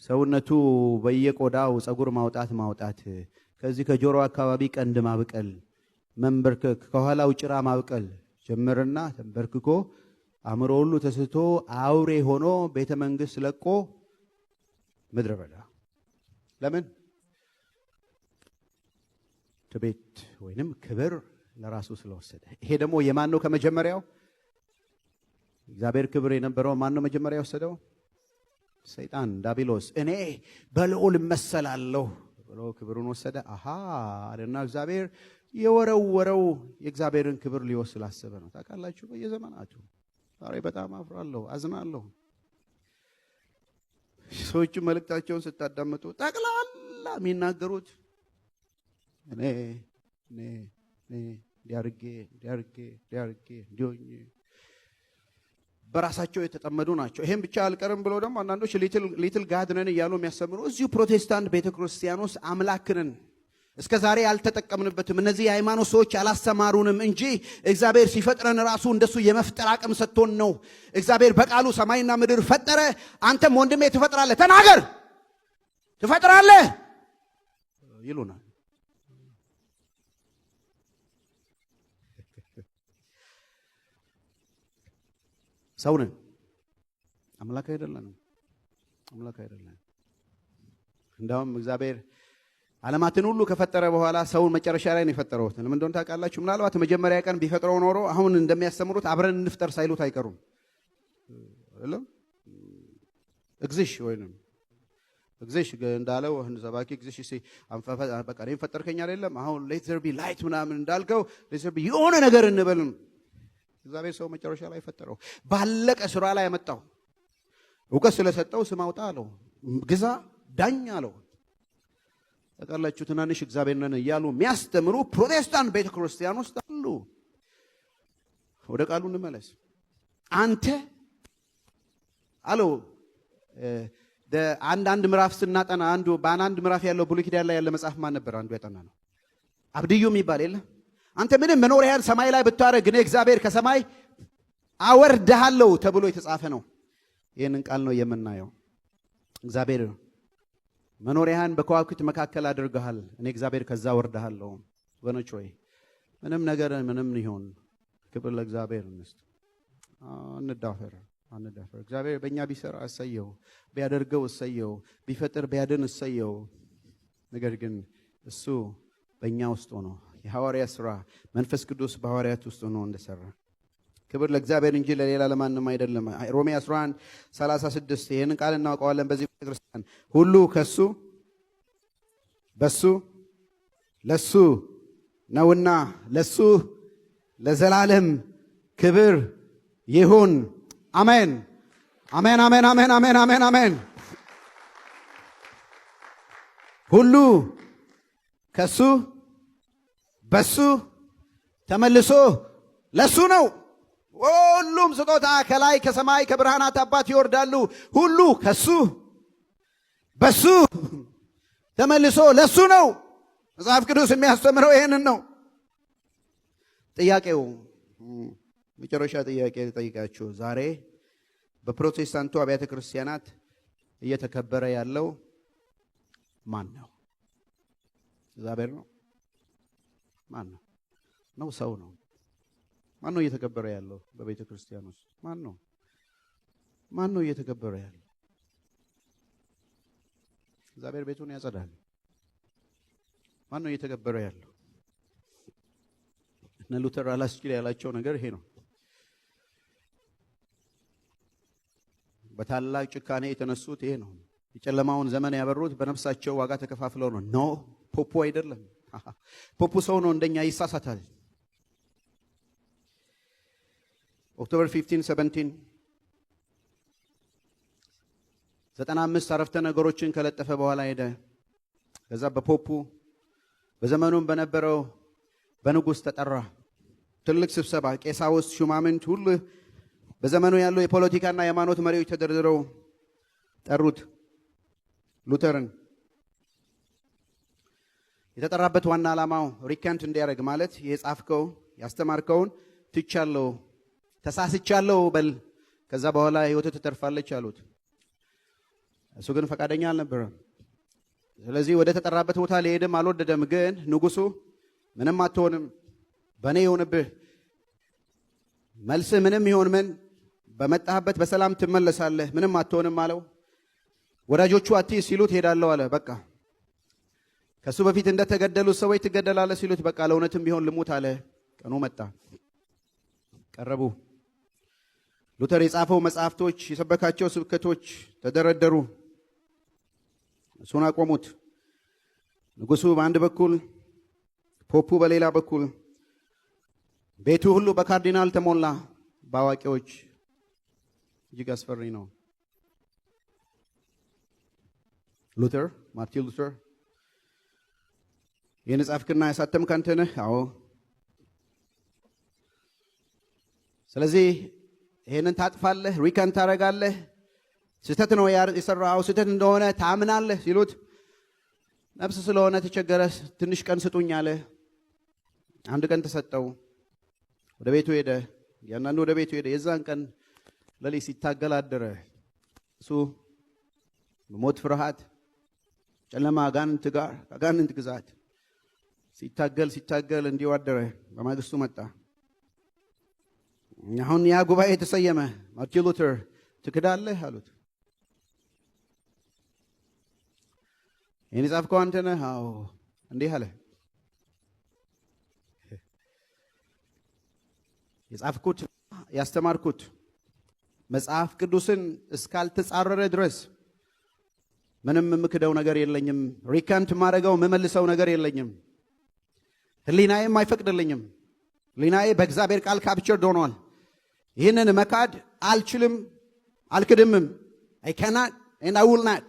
[SPEAKER 1] ሰውነቱ በየቆዳው ጸጉር ማውጣት፣ ከዚህ ከጆሮ አካባቢ ቀንድ ማብቀል፣ መንበርከክ፣ ከኋላው ጭራ ማብቀል ጀመረና ተንበርክኮ አእምሮ ሁሉ ተስቶ አውሬ ሆኖ ቤተ መንግስት ለቆ ምድረ በዳ። ለምን? ትቤት ወይንም ክብር ለራሱ ስለወሰደ። ይሄ ደግሞ የማን ነው? ከመጀመሪያው እግዚአብሔር ክብር የነበረው ማን ነው መጀመሪያ የወሰደው? ሰይጣን ዳቢሎስ። እኔ በልዑል እመሰላለሁ ብሎ ክብሩን ወሰደ። አለና እግዚአብሔር የወረወረው የእግዚአብሔርን ክብር ሊወስድ ስላሰበ ነው። ታውቃላችሁ፣ በየዘመናቱ ዛሬ በጣም አፍራለሁ፣ አዝናለሁ። ሰዎች መልእክታቸውን ስታዳምጡ ጠቅላላ የሚናገሩት እኔ እንዲያርጌ እንዲሆኝ በራሳቸው የተጠመዱ ናቸው። ይሄን ብቻ አልቀርም ብለው ደግሞ አንዳንዶች ሊትል ጋድ ነን እያሉ የሚያስተምሩ እዚሁ ፕሮቴስታንት ቤተክርስቲያን ውስጥ አምላክንን እስከ ዛሬ ያልተጠቀምንበትም እነዚህ የሃይማኖት ሰዎች አላስተማሩንም እንጂ እግዚአብሔር ሲፈጥረን ራሱ እንደሱ የመፍጠር አቅም ሰጥቶን ነው። እግዚአብሔር በቃሉ ሰማይና ምድር ፈጠረ። አንተም ወንድሜ ትፈጥራለህ፣ ተናገር፣ ትፈጥራለህ ይሉናል። ሰው ነን፣ አምላክ አይደለንም። እንዳውም እግዚአብሔር ዓለማትን ሁሉ ከፈጠረ በኋላ ሰውን መጨረሻ ላይ ነው የፈጠረው። ለምን እንደሆነ ታውቃላችሁ? ምናልባት መጀመሪያ ቀን ቢፈጥረው ኖሮ አሁን እንደሚያስተምሩት አብረን እንፍጠር ሳይሉት አይቀሩም። አይደለም? እግዚሽ ወይንም እግዚሽ እንዳለው ሰባኪ እግዚሽ በቃ እኔን ፈጠርከኝ አይደለም አሁን ሌት ዘር ቢ ላይት ምናምን እንዳልከው ሌት ዘር ቢ የሆነ ነገር እንበልን። እግዚአብሔር ሰው መጨረሻ ላይ ፈጠረው፣ ባለቀ ስራ ላይ ያመጣው። እውቀት ስለሰጠው ስም አውጣ አለው፣ ግዛ፣ ዳኝ አለው። ታውቃላችሁ፣ ትናንሽ እግዚአብሔር ነን እያሉ የሚያስተምሩ ፕሮቴስታንት ቤተክርስቲያን ውስጥ አሉ። ወደ ቃሉ እንመለስ። አንተ አለው አንድ ምዕራፍ ስናጠና በአንድ ምዕራፍ ያለው ብሉይ ኪዳን ላይ ያለ መጽሐፍ ማን ነበር? አንዱ ያጠና ነው አብድዩ የሚባል የለ። አንተ ምንም መኖሪያን ሰማይ ላይ ብታረግ እኔ እግዚአብሔር ከሰማይ አወርድሃለሁ ተብሎ የተጻፈ ነው። ይህንን ቃል ነው የምናየው። እግዚአብሔር መኖሪያን በከዋክብት መካከል አድርገሃል፣ እኔ እግዚአብሔር ከዛ ወርድሃለሁ። ወገኖች ሆይ ምንም ነገር ምንም ይሁን ክብር ለእግዚአብሔር እንስጥ። አንዳፈር። እግዚአብሔር በእኛ ቢሰራ እሰየው፣ ቢያደርገው እሰየው፣ ቢፈጥር ቢያድን እሰየው። ነገር ግን እሱ በእኛ ውስጥ ሆኖ የሐዋርያ ሥራ መንፈስ ቅዱስ በሐዋርያት ውስጥ ሆኖ እንደሰራ ክብር ለእግዚአብሔር እንጂ ለሌላ ለማንም አይደለም። ሮሜ 11:36 ይህንን ቃል እናውቀዋለን። በዚህ ቤተክርስቲያን ሁሉ ከሱ በሱ ለሱ ነውና ለሱ ለዘላለም ክብር ይሁን። አሜን፣ አሜን፣ አሜን፣ አሜን፣ አሜን፣ አሜን፣ አሜን። ሁሉ ከሱ በሱ ተመልሶ ለሱ ነው። ሁሉም ስጦታ ከላይ ከሰማይ ከብርሃናት አባት ይወርዳሉ። ሁሉ ከሱ በሱ ተመልሶ ለሱ ነው። መጽሐፍ ቅዱስ የሚያስተምረው ይሄንን ነው። ጥያቄው መጨረሻ ጥያቄ ልጠይቃችሁ። ዛሬ በፕሮቴስታንቱ አብያተ ክርስቲያናት እየተከበረ ያለው ማን ነው? እግዚአብሔር ነው? ማን ነው? ነው ሰው ነው? ማን ነው እየተከበረ ያለው በቤተ ክርስቲያን ውስጥ? ማን ነው እየተከበረ ያለው? እግዚአብሔር ቤቱን ያጸዳል። ማን ነው እየተገበረ ያለው? እነ ሉተር አላስችል ያላቸው ነገር ይሄ ነው። በታላቅ ጭካኔ የተነሱት ይሄ ነው። የጨለማውን ዘመን ያበሩት በነፍሳቸው ዋጋ ተከፋፍለው ነው። ኖ ፖፑ አይደለም። ፖፑ ሰው ነው፣ እንደኛ ይሳሳታል። ኦክቶበር 15 17 95 አረፍተ ነገሮችን ከለጠፈ በኋላ ሄደ። ከዛ በፖፑ በዘመኑም በነበረው በንጉስ ተጠራ። ትልቅ ስብሰባ፣ ቄሳውስት፣ ሹማምንት ሁሉ በዘመኑ ያሉ የፖለቲካና የሃይማኖት መሪዎች ተደርድረው ጠሩት ሉተርን። የተጠራበት ዋና ዓላማው ሪካንት እንዲያደርግ ማለት የጻፍከው ያስተማርከውን ትቻለሁ፣ ተሳስቻለሁ በል፣ ከዛ በኋላ ህይወት ትተርፋለች አሉት። እሱ ግን ፈቃደኛ አልነበረም። ስለዚህ ወደ ተጠራበት ቦታ ሊሄድም አልወደደም። ግን ንጉሱ ምንም አትሆንም፣ በእኔ ይሁንብህ፣ መልስህ ምንም ይሁን ምን በመጣህበት በሰላም ትመለሳለህ፣ ምንም አትሆንም አለው። ወዳጆቹ አትይዝ ሲሉት ሄዳለሁ አለ። በቃ ከሱ በፊት እንደተገደሉት ሰዎች ትገደላለህ ሲሉት በቃ ለእውነትም ቢሆን ልሙት አለ። ቀኑ መጣ። ቀረቡ። ሉተር የጻፈው መጽሐፍቶች፣ የሰበካቸው ስብከቶች ተደረደሩ። እሱን አቆሙት። ንጉሱ በአንድ በኩል፣ ፖፑ በሌላ በኩል። ቤቱ ሁሉ በካርዲናል ተሞላ፣ በአዋቂዎች። እጅግ አስፈሪ ነው። ሉተር፣ ማርቲን ሉተር፣ ይህን ጻፍክና ያሳተምክ አንተ ነህ? አዎ። ስለዚህ ይህንን ታጥፋለህ፣ ሪከንት ታደርጋለህ፣ ስህተት ነው የሰራው፣ ስህተት እንደሆነ ታምናለህ ሲሉት ነፍስ ስለሆነ ተቸገረ። ትንሽ ቀን ስጡኝ አለ። አንድ ቀን ተሰጠው። ወደ ቤቱ ሄደ። ያንዳንዱ ወደ ቤቱ ሄደ። የዛን ቀን ሌሊት ሲታገል አደረ። እሱ በሞት ፍርሃት፣ ጨለማ አጋንንት ጋር አጋንንት ግዛት ሲታገል እንዲሁ አደረ። በማግስቱ መጣ። አሁን ያ ጉባኤ ተሰየመ። ማርቲን ሉተር ትክዳለህ አሉት። ይህን የጻፍከው አንተ ነህ? አዎ። እንዲህ አለ፣ የጻፍኩት ያስተማርኩት መጽሐፍ ቅዱስን እስካልተጻረረ ድረስ ምንም የምክደው ነገር የለኝም። ሪካንት ማድረገው የምመልሰው ነገር የለኝም። ህሊናዬም አይፈቅድልኝም። ህሊናዬ በእግዚአብሔር ቃል ካፕቸርድ ሆኗል። ይህንን መካድ አልችልም፣ አልክድምም። I cannot and I will not።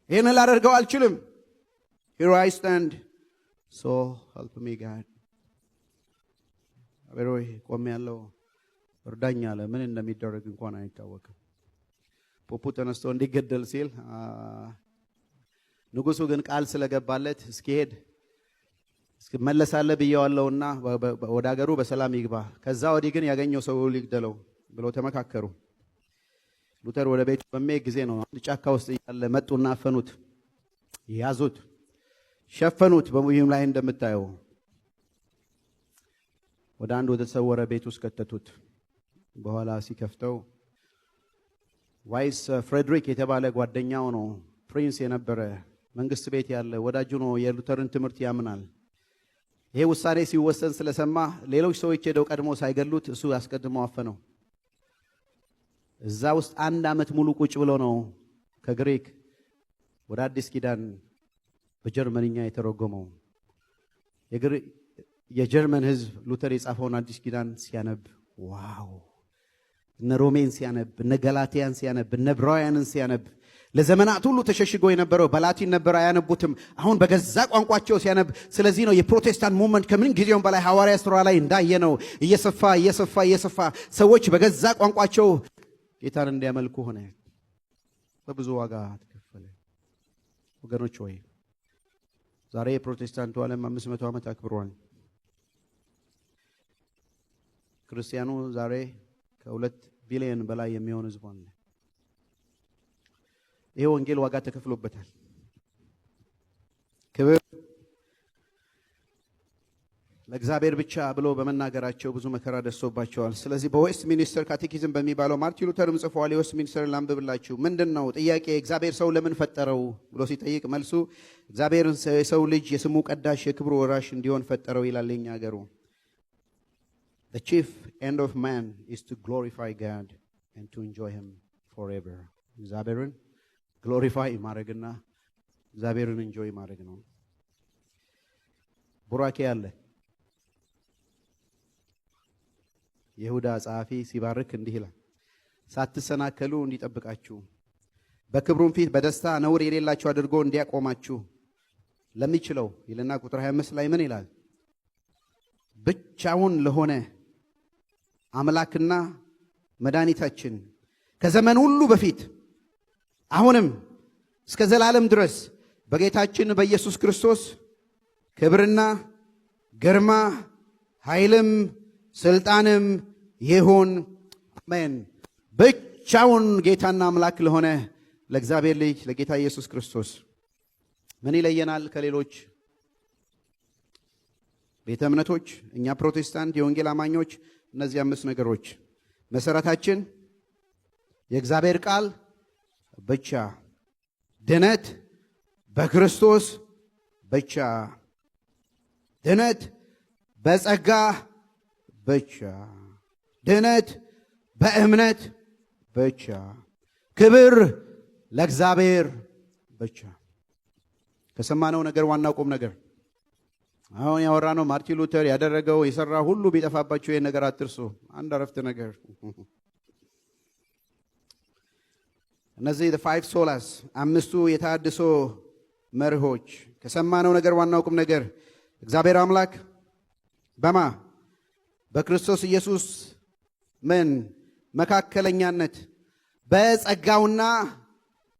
[SPEAKER 1] ይህንን ላደርገው አልችልም። Here I stand, so help me God። አቤሮይ ቆም ያለው እርዳኝ አለ። ምን እንደሚደረግ እንኳን አይታወቅም። ፖፑ ተነስቶ እንዲገደል ሲል ንጉሱ ግን ቃል ስለገባለት እስኪሄድ እስኪመለሳለህ ብየዋለሁና ወደ ሀገሩ በሰላም ይግባ፣ ከዛ ወዲህ ግን ያገኘው ሰው ሊግደለው ብለው ተመካከሩ። ሉተር ወደ ቤቱ በሚሄድ ጊዜ ነው አንድ ጫካ ውስጥ እያለ መጡና አፈኑት፣ ያዙት፣ ሸፈኑት። በሙሂም ላይ እንደምታየው ወደ አንድ ወደ ተሰወረ ቤት ውስጥ ከተቱት። በኋላ ሲከፍተው ዋይስ ፍሬድሪክ የተባለ ጓደኛው ነው፣ ፕሪንስ የነበረ መንግስት ቤት ያለ ወዳጁ ነው። የሉተርን ትምህርት ያምናል። ይሄ ውሳኔ ሲወሰን ስለሰማ ሌሎች ሰዎች ሄደው ቀድሞ ሳይገሉት እሱ አስቀድሞ አፈነው። እዛ ውስጥ 1 ዓመት ሙሉ ቁጭ ብሎ ነው ከግሪክ ወደ አዲስ ኪዳን በጀርመንኛ የተረጎመው። የጀርመን ህዝብ ሉተር የጻፈውን አዲስ ኪዳን ሲያነብ ዋው! እነ ሮሜን ሲያነብ፣ እነ ገላትያን ሲያነብ፣ እነ ዕብራውያንን ሲያነብ፣ ለዘመናት ሁሉ ተሸሽጎ የነበረው በላቲን ነበር፣ አያነቡትም። አሁን በገዛ ቋንቋቸው ሲያነብ። ስለዚህ ነው የፕሮቴስታንት ሙቭመንት ከምን ጊዜውም በላይ ሐዋርያ ሥራ ላይ እንዳየነው እየሰፋ ሰዎች በገዛ ቋንቋቸው ጌታን እንዲያመልኩ ሆነ። በብዙ ዋጋ ተከፈለ። ወገኖች ሆይ ዛሬ የፕሮቴስታንቱ ዓለም 500 ዓመት አክብሯል። ክርስቲያኑ ዛሬ ከ2 ቢሊዮን በላይ የሚሆን ህዝብ አለ። ይሄ ወንጌል ዋጋ ተከፍሎበታል። ክብር ለእግዚአብሔር ብቻ ብሎ በመናገራቸው ብዙ መከራ ደርሶባቸዋል። ስለዚህ በዌስት ሚኒስተር ካቴኪዝም በሚባለው ማርቲን ሉተርም ጽፏል። የዌስት ሚኒስተር ላንብብላችሁ። ምንድነው ጥያቄ? እግዚአብሔር ሰው ለምን ፈጠረው ብሎ ሲጠይቅ መልሱ እግዚአብሔር የሰው ልጅ የስሙ ቀዳሽ የክብሩ ወራሽ እንዲሆን ፈጠረው ይላል የኛ ሀገሩ። The chief end of man is to glorify God and to enjoy him forever. እግዚአብሔርን ግሎሪፋይ ማድረግና እግዚአብሔርን ኢንጆይ ማድረግ ነው። ቡራኬ ያለ ይሁዳ ጸሐፊ ሲባርክ እንዲህ ይላል፣ ሳትሰናከሉ እንዲጠብቃችሁ በክብሩም ፊት በደስታ ነውር የሌላችሁ አድርጎ እንዲያቆማችሁ ለሚችለው ይልና ቁጥር 25 ላይ ምን ይላል? ብቻውን ለሆነ አምላክና መድኃኒታችን ከዘመን ሁሉ በፊት አሁንም እስከ ዘላለም ድረስ በጌታችን በኢየሱስ ክርስቶስ ክብርና ግርማ ኃይልም ስልጣንም ይሁን አሜን። ብቻውን ጌታና አምላክ ለሆነ ለእግዚአብሔር ልጅ ለጌታ ኢየሱስ ክርስቶስ ምን ይለየናል ከሌሎች ቤተ እምነቶች? እኛ ፕሮቴስታንት የወንጌል አማኞች እነዚህ 5 ነገሮች መሰረታችን የእግዚአብሔር ቃል ብቻ፣ ድነት በክርስቶስ ብቻ፣ ድነት በጸጋ ብቻ፣ ድነት በእምነት ብቻ፣ ክብር ለእግዚአብሔር ብቻ። ከሰማነው ነገር ዋናው ቁም ነገር አሁን ያወራነው ማርቲን ሉተር ያደረገው የሰራ ሁሉ ቢጠፋባችሁ ይሄን ነገር አትርሱ። አንድ አረፍተ ነገር እነዚህ the 5 solas 5ቱ የታድሶ መርሆች ከሰማነው ነገር ዋናው ቁም ነገር እግዚአብሔር አምላክ በማ በክርስቶስ ኢየሱስ ምን መካከለኛነት በጸጋውና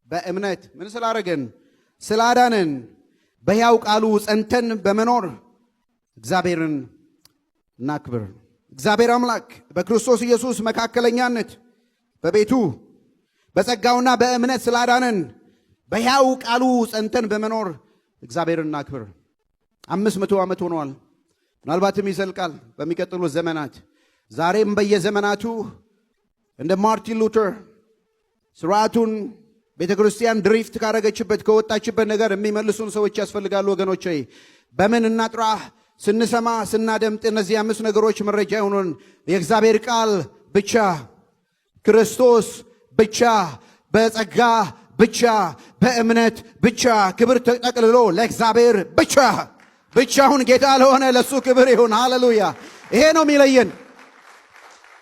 [SPEAKER 1] በእምነት ምን ስላደረገን ስላዳነን በሕያው ቃሉ ጸንተን በመኖር እግዚአብሔርን እናክብር። እግዚአብሔር አምላክ በክርስቶስ ኢየሱስ መካከለኛነት በቤቱ በጸጋውና በእምነት ስላዳነን በሕያው ቃሉ ጸንተን በመኖር እግዚአብሔርን እናክብር። 500 ዓመት ሆኗል። ምናልባትም ይዘልቃል በሚቀጥሉት ዘመናት። ዛሬም በየዘመናቱ እንደ ማርቲን ሉተር ስርዓቱን ቤተ ክርስቲያን ድሪፍት ካረገችበት ከወጣችበት ነገር የሚመልሱን ሰዎች ያስፈልጋሉ ወገኖቼ። በምን እናጥራ? ስንሰማ ስናደምጥ እነዚህ 5 ነገሮች መረጃ ይሁኑን። የእግዚአብሔር ቃል ብቻ፣ ክርስቶስ ብቻ፣ በጸጋ ብቻ፣ በእምነት ብቻ፣ ክብር ተጠቅልሎ ለእግዚአብሔር ብቻ። ብቻውን ጌታ ለሆነ ለሱ ክብር ይሁን። ሃሌሉያ! ይሄ ነው የሚለየን።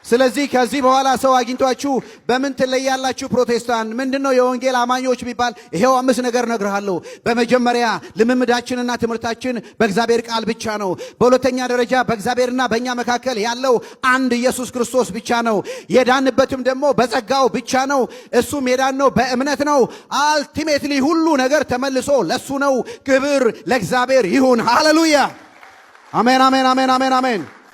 [SPEAKER 1] ስለዚህ ከዚህ በኋላ ሰው አግኝቷችሁ በምን ትለያላችሁ ፕሮቴስታንት ምንድነው የወንጌል አማኞች ቢባል ይሄው 5 ነገር ነግርሃለሁ። በመጀመሪያ ልምምዳችንና ትምህርታችን በእግዚአብሔር ቃል ብቻ ነው። በሁለተኛ ደረጃ በእግዚአብሔርና በእኛ መካከል ያለው አንድ ኢየሱስ ክርስቶስ ብቻ ነው። የዳንበትም ደግሞ በጸጋው ብቻ ነው። እሱም የዳነው በእምነት ነው። አልቲሜትሊ ሁሉ ነገር ተመልሶ ለሱ ነው። ክብር ለእግዚአብሔር ይሁን። ሃሌሉያ! አሜን፣ አሜን፣ አሜን፣ አሜን፣ አሜን።